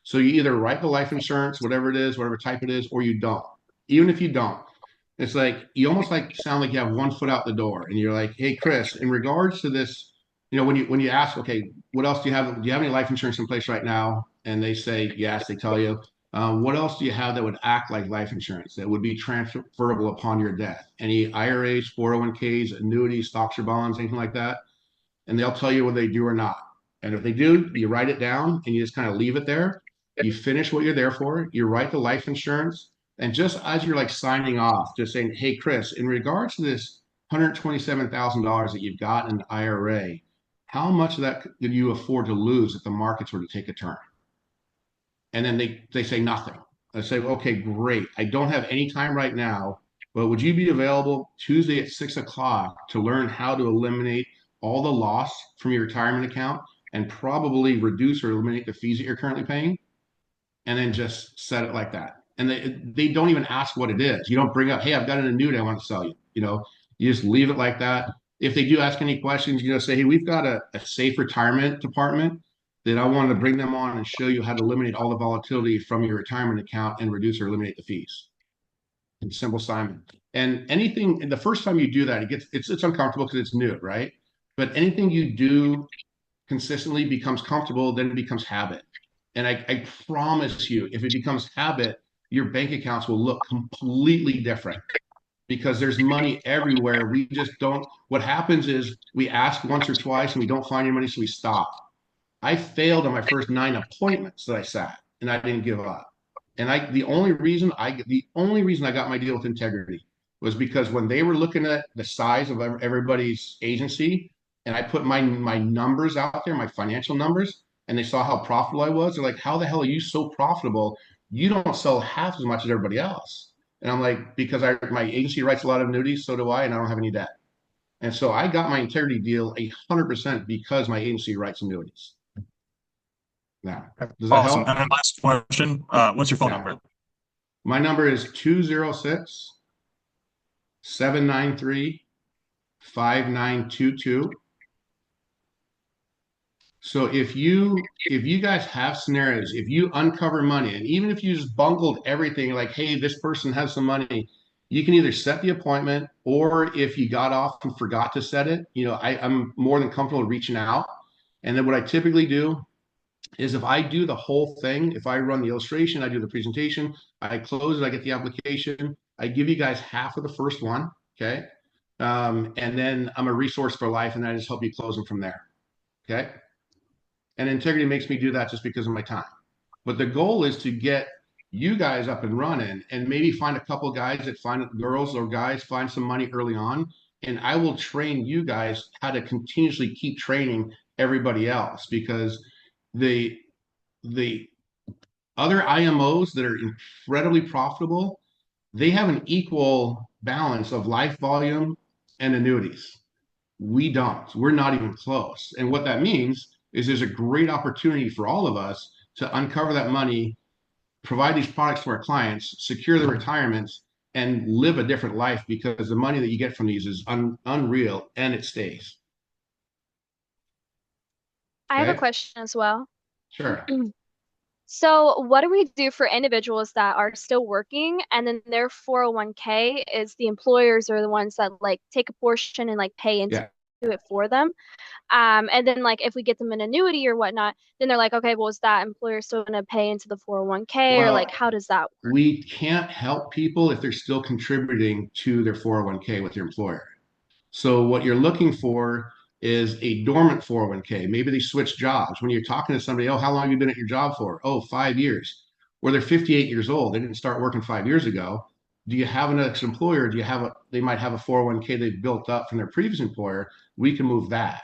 So you either write the life insurance, whatever it is, whatever type it is, or you don't. Even if you don't, it's like you almost like sound like you have one foot out the door and you're like, hey Chris, in regards to this, when you ask, okay, what else do you have? Do you have any life insurance in place right now? And they say yes, they tell you. What else do you have that would act like life insurance that would be transferable upon your death? Any IRAs, 401ks, annuities, stocks or bonds, anything like that? And they'll tell you whether they do or not. And if they do, you write it down and you just kind of leave it there. You finish what you're there for. You write the life insurance. And just as you're like signing off, just saying, hey, Chris, in regards to this $127,000 that you've got in the IRA, how much of that could you afford to lose if the markets were to take a turn? And then they say nothing. I say, okay, great. I don't have any time right now. but would you be available Tuesday at 6 o'clock to learn how to eliminate all the loss from your retirement account and probably reduce or eliminate the fees that you're currently paying? And then just set it like that. And they don't even ask what it is. You don't bring up, hey, I've got an annuity I want to sell you. You just leave it like that. If they do ask any questions, say, hey, we've got a safe retirement department that I want to bring them on and show you how to eliminate all the volatility from your retirement account and reduce or eliminate the fees. And simple Simon. And anything, the first time you do that, it's uncomfortable because it's new, right? But anything you do consistently becomes comfortable, then it becomes habit. And I promise you, if it becomes habit, your bank accounts will look completely different because there's money everywhere. We just don't. What happens is we ask once or twice and we don't find any money, so we stop. I failed on my first 9 appointments that I sat, and I didn't give up. And the only reason I got my deal with Integrity was because when they were looking at the size of everybody's agency, and I put my numbers out there, my financial numbers, and they saw how profitable I was, they're like, "How the hell are you so profitable? You don't sell half as much as everybody else." And I'm like, "Because my agency writes a lot of annuities, so do I, and I don't have any debt." And so I got my Integrity deal 100% because my agency writes annuities. Now, does that Awesome. help? And then last question, what's your phone Yeah. number? My number is 206-793-5922. So if you guys have scenarios, if you uncover money, and even if you just bungled everything, like, hey, this person has some money, you can either set the appointment, or if you got off and forgot to set it, I'm more than comfortable reaching out. And then what I typically do is, if I do the whole thing, if I run the illustration, I do the presentation, I close it, I get the application, I give you guys half of the first one, okay? And then I'm a resource for life, and I just help you close them from there, okay? And Integrity makes me do that just because of my time. But the goal is to get you guys up and running, and maybe find a couple of guys that find girls or guys find some money early on. And I will train you guys how to continuously keep training everybody else, because the the other IMOs that are incredibly profitable, they have an equal balance of life volume and annuities. We don't. We're not even close. And what that means is there's a great opportunity for all of us to uncover that money, provide these products to our clients, secure the retirements, and live a different life, because the money that you get from these is unreal, and it stays. I have a Okay? question as well. Sure. So, what do we do for individuals that are still working and then their 401k is the employers are the ones that like take a portion and like pay into Yeah. it for them? And then like if we get them an annuity or whatnot, then they're like, okay, well, is that employer still going to pay into the 401k or like Well, how does that work? we can't help people if they're still contributing to their 401k with their employer. So what you're looking for is a dormant 401k. Maybe they switch jobs. When you're talking to somebody, oh, how long have you been at your job for? Oh, 5 years. Or they're 58 years old. They didn't start working 5 years ago. Do you have an ex-employer? Do you have they might have a 401k they've built up from their previous employer. We can move that.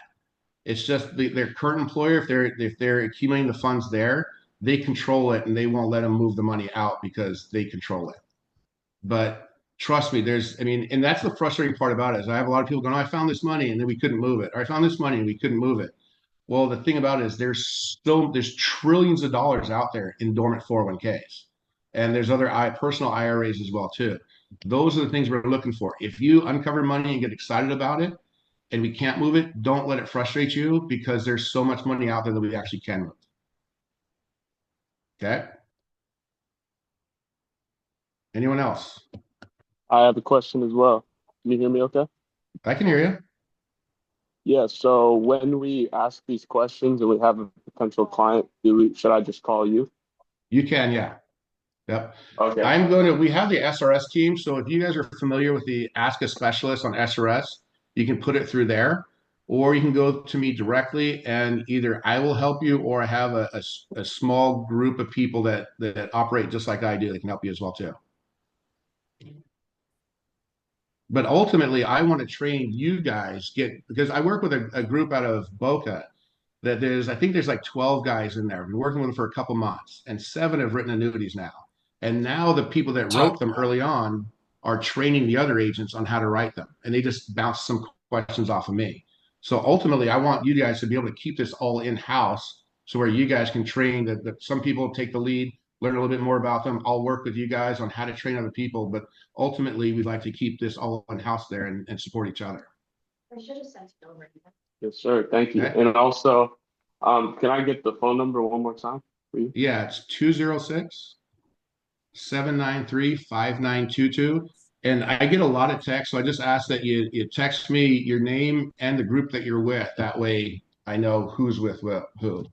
It's just their current employer, if they're accumulating the funds there, they control it, and they won't let them move the money out because they control it. But trust me, and that's the frustrating part about it, is I have a lot of people going, oh, I found this money and then we couldn't move it. Or I found this money and we couldn't move it. Well, the thing about it is there's trillions of dollars out there in dormant 401ks. And there's other personal IRAs as well too. Those are the things we're looking for. If you uncover money and get excited about it and we can't move it, don't let it frustrate you, because there's so much money out there that we actually can move. Okay? Anyone else? I have a question as well. Can you hear me okay? I can hear you. Yeah, so when we ask these questions and we have a potential client, should I just call you? You can, yeah. Yep. Okay. We have the SRS team. So if you guys are familiar with the Ask a Specialist on SRS, you can put it through there, or you can go to me directly, and either I will help you, or I have a small group of people that operate just like I do that can help you as well too. But ultimately, I want to train you guys, because I work with a group out of Boca that I think there's like 12 guys in there. I've been working with them for a couple months, and 7 have written annuities now. And now the people that wrote them early on are training the other agents on how to write them, and they just bounce some questions off of me. So ultimately, I want you guys to be able to keep this all in house, so where you guys can train that some people take the lead, learn a little bit more about them. I'll work with you guys on how to train other people, but ultimately, we'd like to keep this all in house there and support each other. Yes, sir. Thank you. Okay. And also, can I get the phone number one more time for you? Yeah, it's 206-793-5922. And I get a lot of texts, so I just ask that you text me your name and the group that you're with. That way I know who's with who.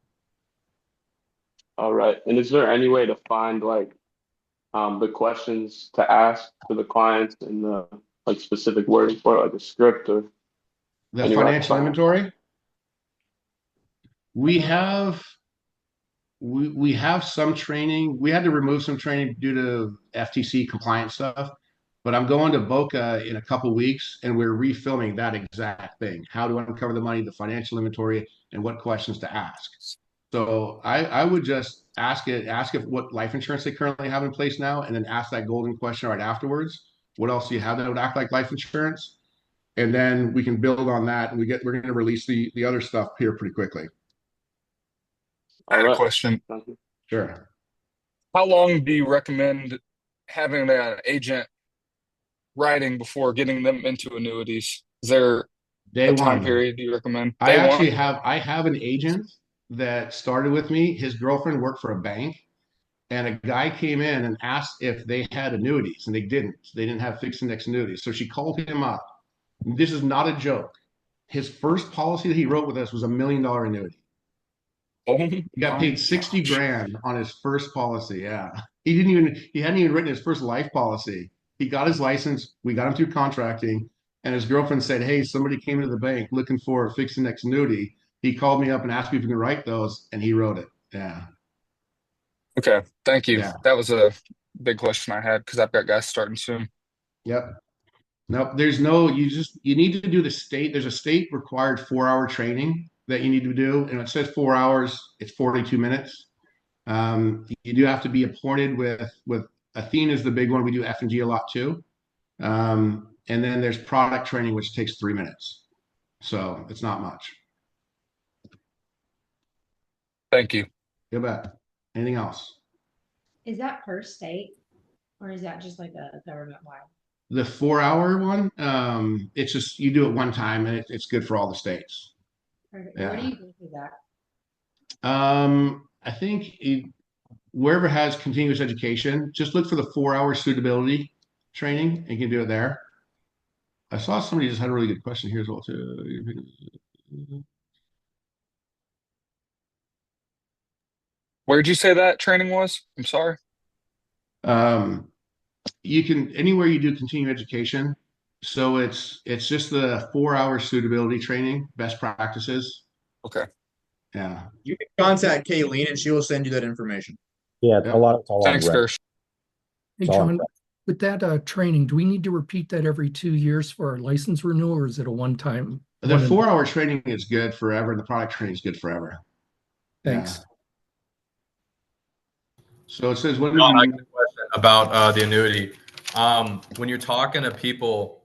All right. And is there any way to find like the questions to ask for the clients and the like specific wording for it, like a script or The any way I can financial find that? inventory, we have we have some training. We had to remove some training due to FTC compliance stuff, but I'm going to Boca in a couple weeks and we're refilming that exact thing. How to uncover the money, the financial inventory, and what questions to ask. So I would just ask if what life insurance they currently have in place now, and then ask that golden question right afterwards. What else do you have that would act like life insurance? And then we can build on that, and we're going to release the other stuff here pretty quickly. I All had a right. question. Thank you. Sure. How long do you recommend having an agent writing before getting them into annuities? Is there Day a time one. period you recommend? I Day actually one? have an agent that started with me. His girlfriend worked for a bank, and a guy came in and asked if they had annuities, and they didn't. They didn't have fixed index annuities. So she called him up. This is not a joke. His first policy that he wrote with us was $1 million annuity. Oh He got my paid 60 gosh. grand on his first policy. Yeah. He hadn't even written his first life policy. He got his license. We got him through contracting. And his girlfriend said, "Hey, somebody came into the bank looking for a fixed index annuity." He called me up and asked me if he could write those, and he wrote it. Yeah. Okay, thank you. Yeah. That was a big question I had because I've got guys starting soon. Yep. Nope. There's no, you need to do the state. There's a state required 4 hour training that you need to do. And it says 4 hours, it's 42 minutes. You do have to be appointed with Athena is the big one. We do F and G a lot too. And then there's product training, which takes 3 minutes. So it's not much. Thank you. You bet. Anything else? Is that per state or is that just like a government wide? The 4 hour one, it's just you do it one time and it's good for all the states. Perfect. Yeah. Where do you go through that? I think wherever has continuous education, just look for the 4 hour suitability training and you can do it there. I saw somebody just had a really good question here as well too. Where'd you say that training was? I'm sorry. You can anywhere you do continuing education. So it's just the 4 hour suitability training, best practices. Okay. Yeah. You can contact Kayleen and she will send you that information. Yeah, Yep. it's all on Thanks, record. Gersh. Hey, It's all John, with that training, do we need to repeat that every 2 years for our license renewal, or is it a one-time? The 4 hour training is good forever, and the product training is good forever. Thanks. Yeah. So it says, John, I got a question about the annuity. When you're talking to people,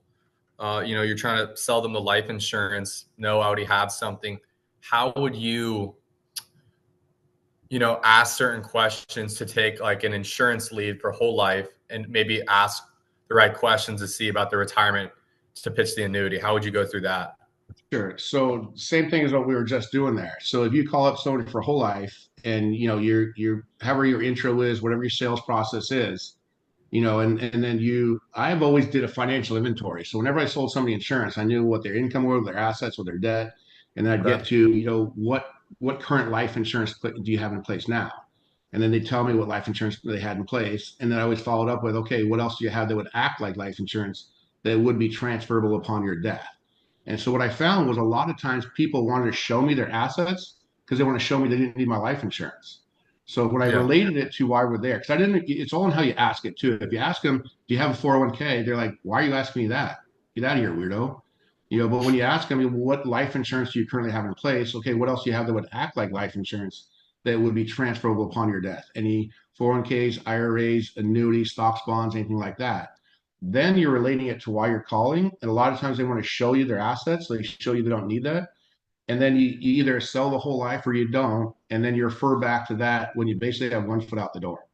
you're trying to sell them the life insurance, know I already have something. How would you, ask certain questions to take like an insurance lead for whole life and maybe ask the right questions to see about the retirement to pitch the annuity? How would you go through that? Sure. So same thing as what we were just doing there. So if you call up someone for whole life and you're however your intro is, whatever your sales process is, and then I've always did a financial inventory. So whenever I sold somebody insurance, I knew what their income were, their assets, or their debt. And then I'd get to, what current life insurance do you have in place now? And then they tell me what life insurance they had in place. And then I always followed up with, okay, what else do you have that would act like life insurance that would be transferable upon your death? And so what I found was a lot of times people wanted to show me their assets because they want to show me they didn't need my life insurance. So when I related it to why we're there, because it's all in how you ask it too. If you ask them, do you have a 401k? They're like, why are you asking me that? Get out of here, weirdo. But when you ask them, what life insurance do you currently have in place? Okay, what else do you have that would act like life insurance that would be transferable upon your death? Any 401ks, IRAs, annuities, stocks, bonds, anything like that. Then you're relating it to why you're calling. And a lot of times they want to show you their assets. So they show you they don't need that. And then you either sell the whole life or you don't. And then you refer back to that when you basically have one foot out the door.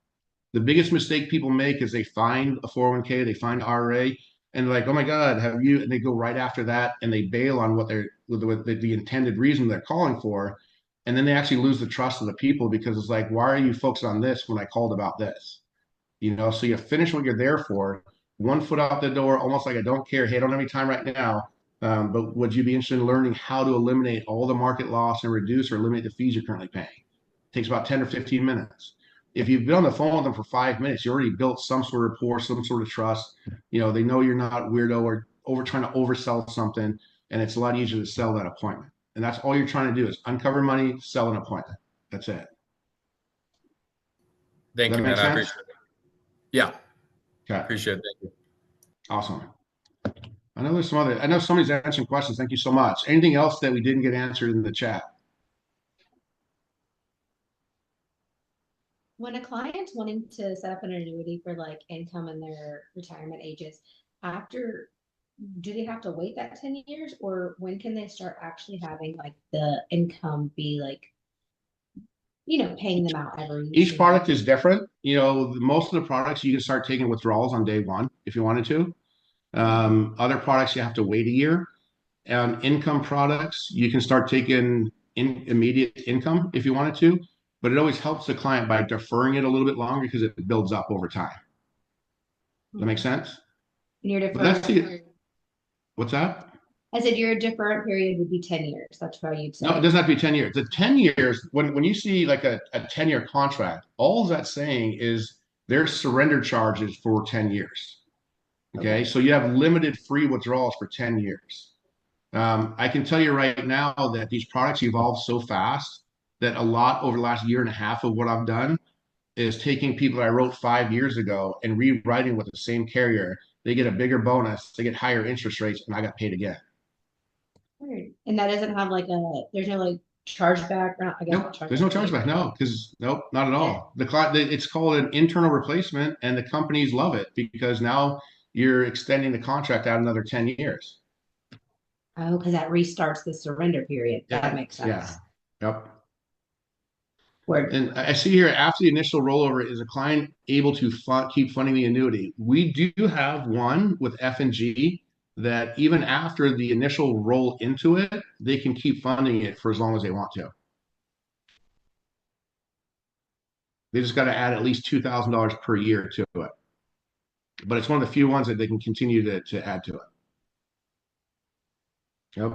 The biggest mistake people make is they find a 401k, they find RA, and they're like, oh my God, have you? And they go right after that and they bail on what they're with the intended reason they're calling for. And then they actually lose the trust of the people because it's like, why are you focused on this when I called about this? So you finish what you're there for, one foot out the door, almost like I don't care. Hey, I don't have any time right now. But would you be interested in learning how to eliminate all the market loss and reduce or eliminate the fees you're currently paying? It takes about 10 or 15 minutes. If you've been on the phone with them for 5 minutes, you already built some sort of rapport, some sort of trust. They know you're not a weirdo or trying to oversell something, and it's a lot easier to sell that appointment. And that's all you're trying to do is uncover money, sell an appointment. That's it. Thank Does you, that make man. I sense? appreciate it. Yeah, Okay, appreciate it. Thank you. awesome. I know somebody's answering questions. Thank you so much. Anything else that we didn't get answered in the chat? When a client's wanting to set up an annuity for like income in their retirement ages, after, do they have to wait that 10 years, or when can they start actually having like the income be like, paying them out every Each year? product is different. Most of the products you can start taking withdrawals on day one if you wanted to. Other products you have to wait a year. And income products, you can start taking immediate income if you wanted to, but it always helps the client by deferring it a little bit longer because it builds up over time. Does that make sense? And your But that's deferment, what's that? I said your deferment period would be 10 years. That's how you'd say. No, it doesn't have to be 10 years. The 10 years, when you see like a 10-year contract, all that's saying is there's surrender charges for 10 years. Okay. So you have limited free withdrawals for 10 years. I can tell you right now that these products evolve so fast that a lot over the last year and a half of what I've done is taking people that I wrote 5 years ago and rewriting with the same carrier. They get a bigger bonus, they get higher interest rates, and I got paid again. And that doesn't have like there's no like chargeback, I guess. Nope, there's no chargeback. No, because nope, not at all. The client, it's called an internal replacement, and the companies love it because now you're extending the contract out another 10 years. Oh, because that restarts the surrender period. That makes sense. Yeah. Yep. Word. And I see here after the initial rollover, is a client able to keep funding the annuity? We do have one with F&G that even after the initial roll into it, they can keep funding it for as long as they want to. They just got to add at least $2,000 per year to it. But it's one of the few ones that they can continue to add to it. Yep.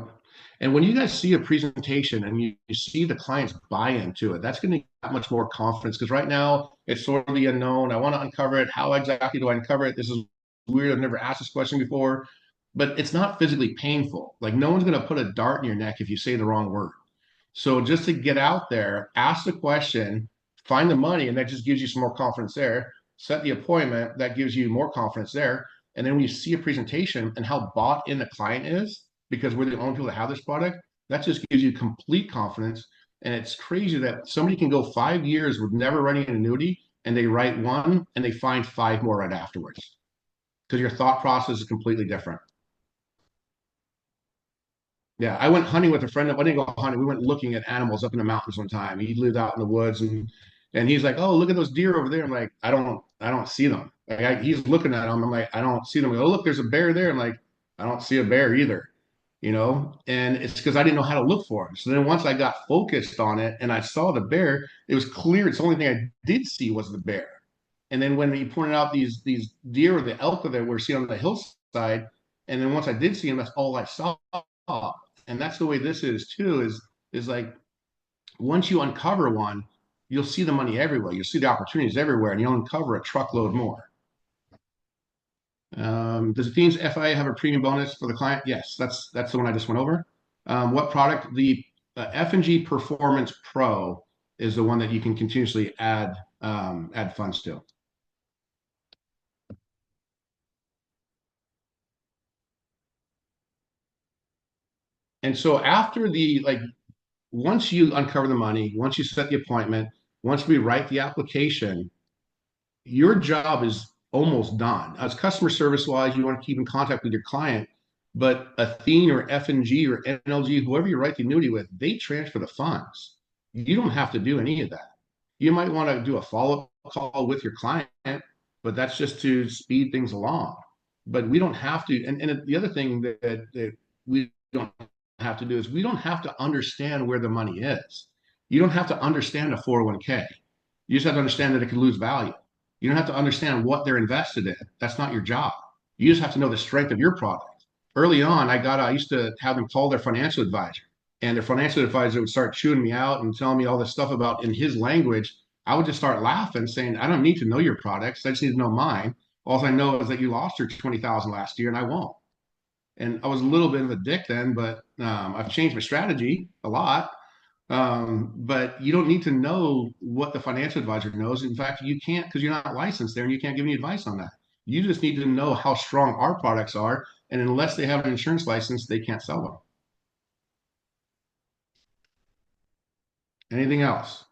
And when you guys see a presentation and you see the clients buy into it, that's going to get that much more confidence because right now it's sort of the unknown. I want to uncover it. How exactly do I uncover it? This is weird. I've never asked this question before, but it's not physically painful. Like no one's going to put a dart in your neck if you say the wrong word. So just to get out there, ask the question, find the money, and that just gives you some more confidence there. Set the appointment, that gives you more confidence there. And then when you see a presentation and how bought in the client is, because we're the only people that have this product, that just gives you complete confidence. And it's crazy that somebody can go 5 years with never writing an annuity and they write one and they find 5 more right afterwards because your thought process is completely different. Yeah, I went hunting with a friend. I didn't go hunting. We went looking at animals up in the mountains one time. He lived out in the woods, and he's like, "Oh, look at those deer over there." I'm like, "I don't see them." Like he's looking at them. I'm like, "I don't see them." Oh, look, there's a bear there. I'm like, "I don't see a bear either." And it's because I didn't know how to look for it. So then once I got focused on it and I saw the bear, it was clear. It's the only thing I did see was the bear. And then when he pointed out these deer or the elk that we're seeing on the hillside, and then once I did see them, that's all I saw. And that's the way this is too, is like once you uncover one, you'll see the money everywhere. You'll see the opportunities everywhere, and you'll uncover a truckload more. Does Athene's FIA have a premium bonus for the client? Yes, that's the one I just went over. What product? The F&G Performance Pro is the one that you can continuously add funds to. And so after once you uncover the money, once you set the appointment, once we write the application, your job is almost done. As customer service wise, you want to keep in contact with your client, but Athene or F&G or NLG, whoever you write the annuity with, they transfer the funds. You don't have to do any of that. You might want to do a follow-up call with your client, but that's just to speed things along. But we don't have to. And the other thing that we don't have to do is we don't have to understand where the money is. You don't have to understand a 401k. You just have to understand that it could lose value. You don't have to understand what they're invested in. That's not your job. You just have to know the strength of your product. Early on, I used to have them call their financial advisor, and their financial advisor would start chewing me out and telling me all this stuff about in his language. I would just start laughing, saying, I don't need to know your products. I just need to know mine. All I know is that you lost your 20,000 last year and I won't. And I was a little bit of a dick then, but I've changed my strategy a lot. But you don't need to know what the financial advisor knows. In fact, you can't because you're not licensed there and you can't give any advice on that. You just need to know how strong our products are. And unless they have an insurance license, they can't sell them. Anything else?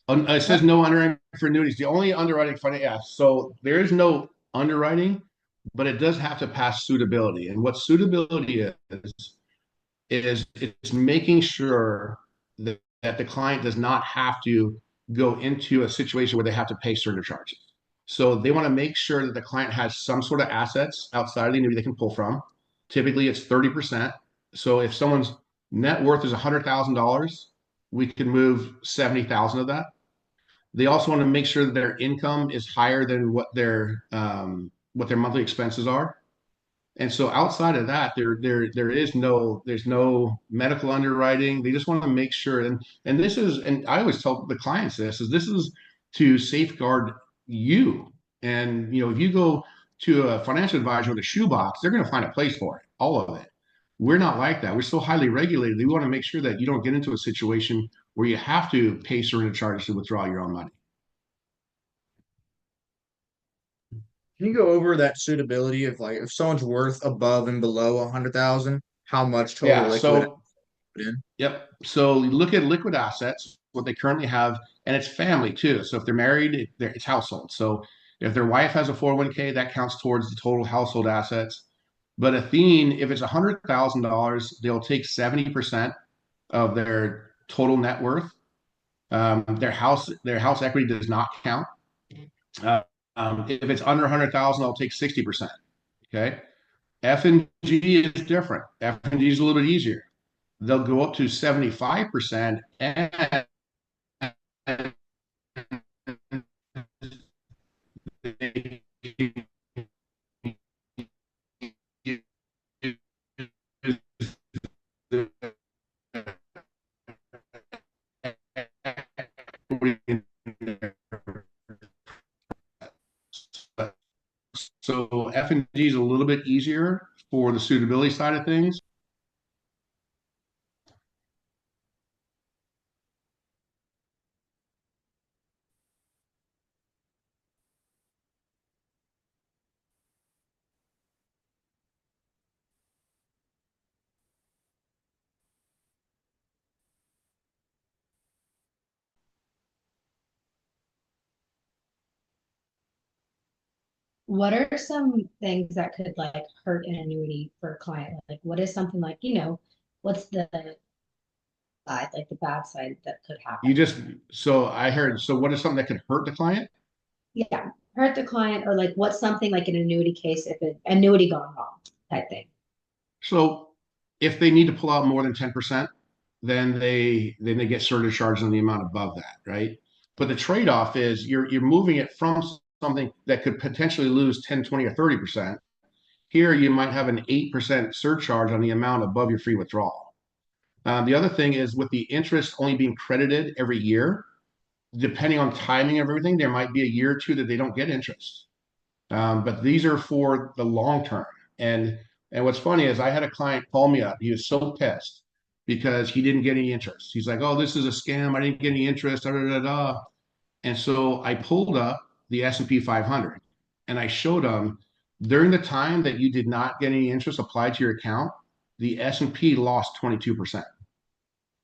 It says no underwriting for annuities. The only underwriting yeah. So there is no underwriting, but it does have to pass suitability. And what suitability is it's making sure that the client does not have to go into a situation where they have to pay certain charges. So they want to make sure that the client has some sort of assets outside of the annuity they can pull from. Typically, it's 30%. So if someone's net worth is $100,000, we can move 70,000 of that. They also want to make sure that their income is higher than what their monthly expenses are. And so outside of that, there's no medical underwriting. They just want to make sure, and this is, and I always tell the clients this is to safeguard you. And if you go to a financial advisor with a shoebox, they're going to find a place for it, all of it. We're not like that. We're so highly regulated. We want to make sure that you don't get into a situation where you have to pay certain charges to withdraw your own money. Can you go over that suitability of like if someone's worth above and below 100,000, how much total Yeah. liquid So, put in? yep. So you look at liquid assets, what they currently have, and it's family too. So if they're married, it's household. So if their wife has a 401k, that counts towards the total household assets. But Athene, if it's $100,000, they'll take 70% of their total net worth. Their house equity does not count. Uh, if it's under 100,000, they'll take 60%. Okay. F and G is different. F and G is a little bit easier. They'll go up to 75% and so F and G is a little bit easier for the suitability side of things. What are some things that could like hurt an annuity for a client? Like what is something like, what's the side, like the bad side that could happen? So I heard, so what is something that could hurt the client? Yeah, hurt the client or like what's something like an annuity case if an annuity gone wrong type thing. So if they need to pull out more than 10%, then they get surcharged on the amount above that, right? But the trade-off is you're moving it from something that could potentially lose 10, 20, or 30%. Here you might have an 8% surcharge on the amount above your free withdrawal. The other thing is with the interest only being credited every year, depending on timing of everything, there might be a year or two that they don't get interest. But these are for the long term. And what's funny is I had a client call me up. He was so pissed because he didn't get any interest. He's like, "Oh, this is a scam. I didn't get any interest." Da, da, da, da. And so I pulled up the S&P 500 and I showed him during the time that you did not get any interest applied to your account, the S&P lost 22%.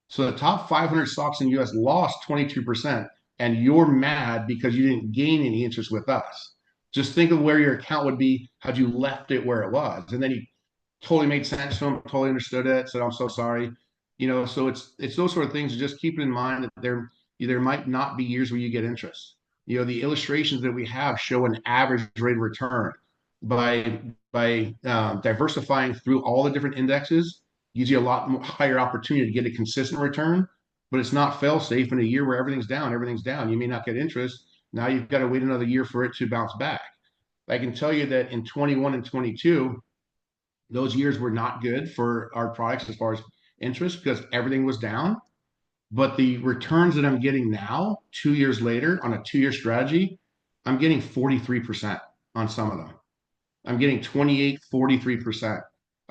So the top 500 stocks in the US lost 22%, and you're mad because you didn't gain any interest with us. Just think of where your account would be had you left it where it was. And then he totally made sense to him, totally understood it, said, I'm so sorry. So it's those sort of things. Just keep in mind that there might not be years where you get interest. The illustrations that we have show an average rate of return by diversifying through all the different indexes. Gives you a lot more, higher opportunity to get a consistent return, but it's not fail safe in a year where everything's down. Everything's down. You may not get interest. Now you've got to wait another year for it to bounce back. I can tell you that in 21 and 22, those years were not good for our products as far as interest because everything was down. But the returns that I'm getting now, 2 years later on a 2-year strategy, I'm getting 43% on some of them. I'm getting 28, 43%.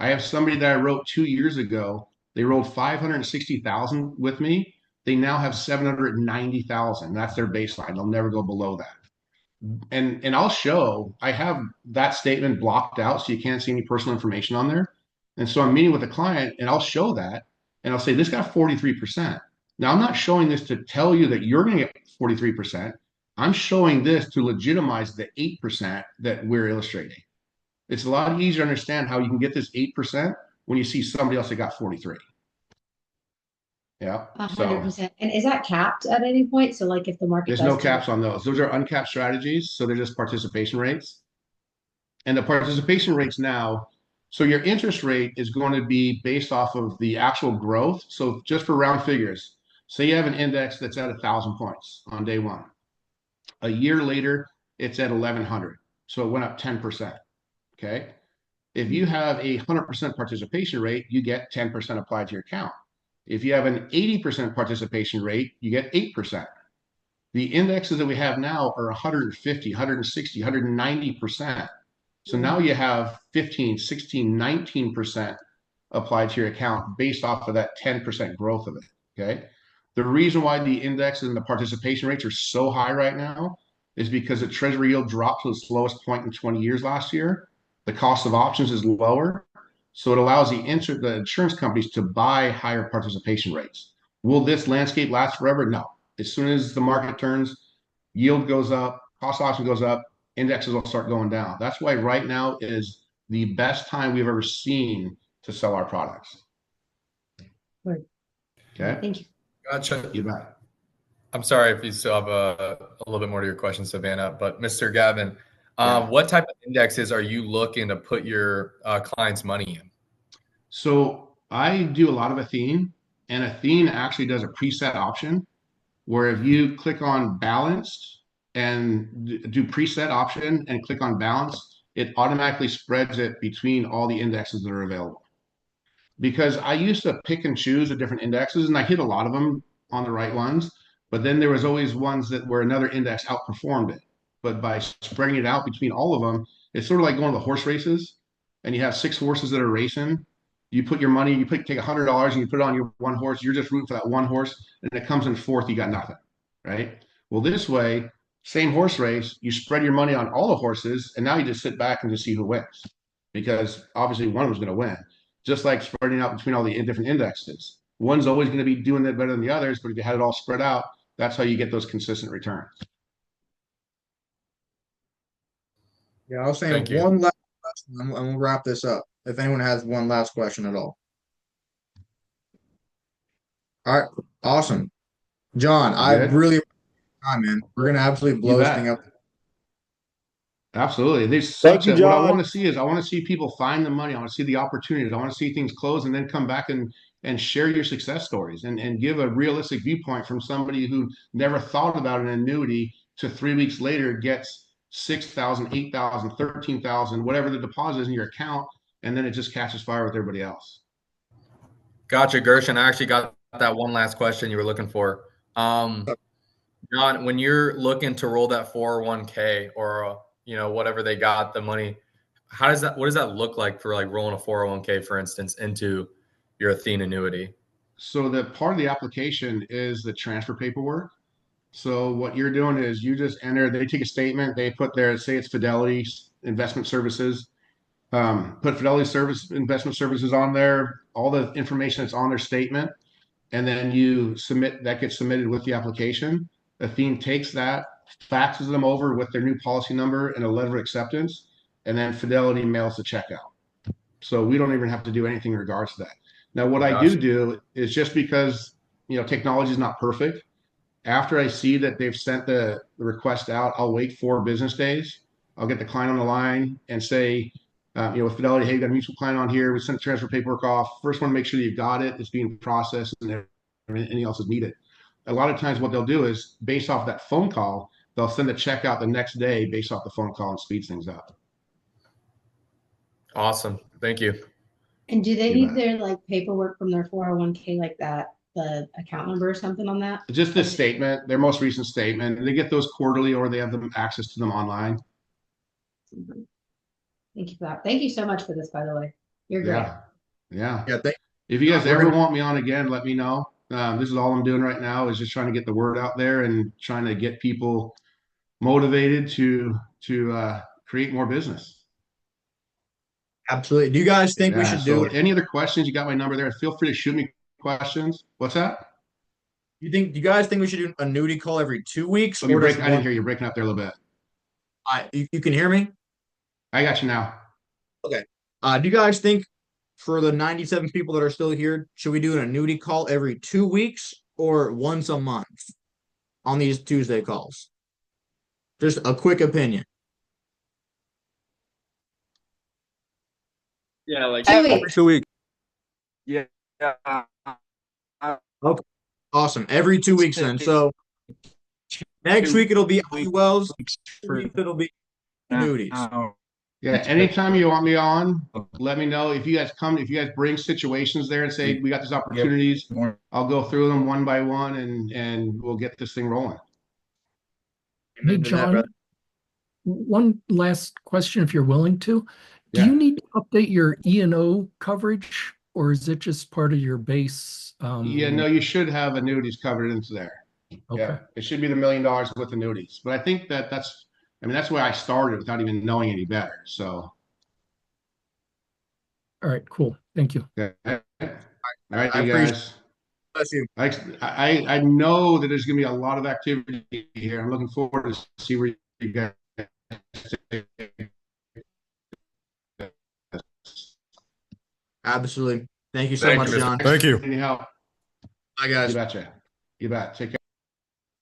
I have somebody that I wrote 2 years ago. They rolled 560,000 with me. They now have 790,000. That's their baseline. They'll never go below that. And I have that statement blocked out so you can't see any personal information on there. And so I'm meeting with a client and I'll show that and I'll say, this got 43%. Now I'm not showing this to tell you that you're going to get 43%. I'm showing this to legitimize the 8% that we're illustrating. It's a lot easier to understand how you can get this 8% when you see somebody else that got 43. Yeah. 100%. And is that capped at any point? So like if the market There's no caps on those. Those are uncapped strategies. So they're just participation rates. And the participation rates now, so your interest rate is going to be based off of the actual growth. So just for round figures, say you have an index that's at 1,000 points on day one. A year later, it's at 1,100. So it went up 10%. Okay. If you have a 100% participation rate, you get 10% applied to your account. If you have an 80% participation rate, you get 8%. The indexes that we have now are 150, 160, 190%. So now you have 15, 16, 19% applied to your account based off of that 10% growth of it. Okay. The reason why the indexes and the participation rates are so high right now is because the treasury yield dropped to the slowest point in 20 years last year. The cost of options is lower. So it allows the insurance companies to buy higher participation rates. Will this landscape last forever? No. As soon as the market turns, yield goes up, cost of option goes up, indexes will start going down. That's why right now is the best time we've ever seen to sell our products. Right. Okay. Thank you. Gotcha. You bet. I'm sorry if you still have a little bit more to your question, Savannah, but Mr. Gavin, Yeah. what type of indexes are you looking to put your clients' money in? So I do a lot of Athene, and Athene actually does a preset option where if you click on balanced and do preset option and click on balance, it automatically spreads it between all the indexes that are available. Because I used to pick and choose the different indexes and I hit a lot of them on the right ones, but then there was always ones that where another index outperformed it. But by spreading it out between all of them, it's sort of like going to the horse races and you have 6 horses that are racing. You put your money, take $100 and you put it on your one horse. You're just rooting for that one horse, and it comes in fourth. You got nothing, right? Well, this way, same horse race, you spread your money on all the horses, and now you just sit back and just see who wins, because obviously one of them's going to win. Just like spreading out between all the different indexes, one's always going to be doing it better than the others. But if you had it all spread out, that's how you get those consistent returns. Yeah, I was saying Thank you. one last question, and we'll wrap this up. If anyone has one last question at all. All right, awesome. John, I Good. really time, man. We're gonna absolutely blow You this bet. thing up. Absolutely. There's Thank such you, a, what I John. want to see is I want to see people find the money. I want to see the opportunities. I want to see things close and then come back and share your success stories and give a realistic viewpoint from somebody who never thought about an annuity to 3 weeks later gets 6,000, 8,000, 13,000, whatever the deposit is in your account. And then it just catches fire with everybody else. Gotcha, Gershon. I actually got that one last question you were looking for. John, when you're looking to roll that 401k or whatever they got the money, what does that look like for like rolling a 401k, for instance, into your Athene annuity? So the part of the application is the transfer paperwork. So what you're doing is you just enter, they take a statement, they put there, say it's Fidelity Investment Services, put Fidelity Investment Services on there, all the information that's on their statement, and then you submit, that gets submitted with the application. Athene takes that, faxes them over with their new policy number and a letter of acceptance, and then Fidelity mails the check out. So we don't even have to do anything in regards to that. Now, what I do is just because, technology is not perfect. After I see that they've sent the request out, I'll wait 4 business days. I'll get the client on the line and say, with Fidelity, hey, you got a mutual client on here. We sent the transfer paperwork off. First, want to make sure that you've got it. It's being processed and anything else is needed. A lot of times what they'll do is based off that phone call, they'll send the check out the next day based off the phone call and speeds things up. Awesome. Thank you. And do they You need bet. their like paperwork from their 401k like that, the account number or something on that? Just this statement, their most recent statement. They get those quarterly or they have them access to them online. Thank you for that. Thank you so much for this, by the way. You're great. Yeah. Yeah, If you guys We're ever gonna- want me on again, let me know. This is all I'm doing right now is just trying to get the word out there and trying to get people motivated to create more business. absolutely. Do you guys think we should do So it? any other questions? You got my number there. Feel free to shoot me questions. What's that? Do you guys think we should do an annuity call every 2 weeks? I didn't just hear you. You're breaking up there a little bit. you can hear me? I got you now. Okay. Do you guys think for the 97 people that are still here, should we do an annuity call every 2 weeks or once a month on these Tuesday calls? Just a quick opinion. Yeah, like 2 weeks. 2 weeks. Yeah. Awesome. Every 2 weeks then. So next week it'll be IULs. Next week it'll be annuities. Yeah, anytime you want me on, let me know. If you guys bring situations there and say we got these opportunities, I'll go through them one by one and we'll get this thing rolling. Hey, John, one last question, if you're willing to. Do Yeah. you need to update your E&O coverage, or is it just part of your base? Yeah, no, you should have annuities covered into there. Okay. Yeah, it should be the $1 million with annuities. But I think that's where I started without even knowing any better. So. All right, cool. Thank you. Okay. All right, I you guys. Bless you. I know that there's going to be a lot of activity here. I'm looking forward to see where you guys. Absolutely. Thank you so Thank much, you, Mr. John. Thank you. Any help? Bye, guys. You betcha. You bet. Take care.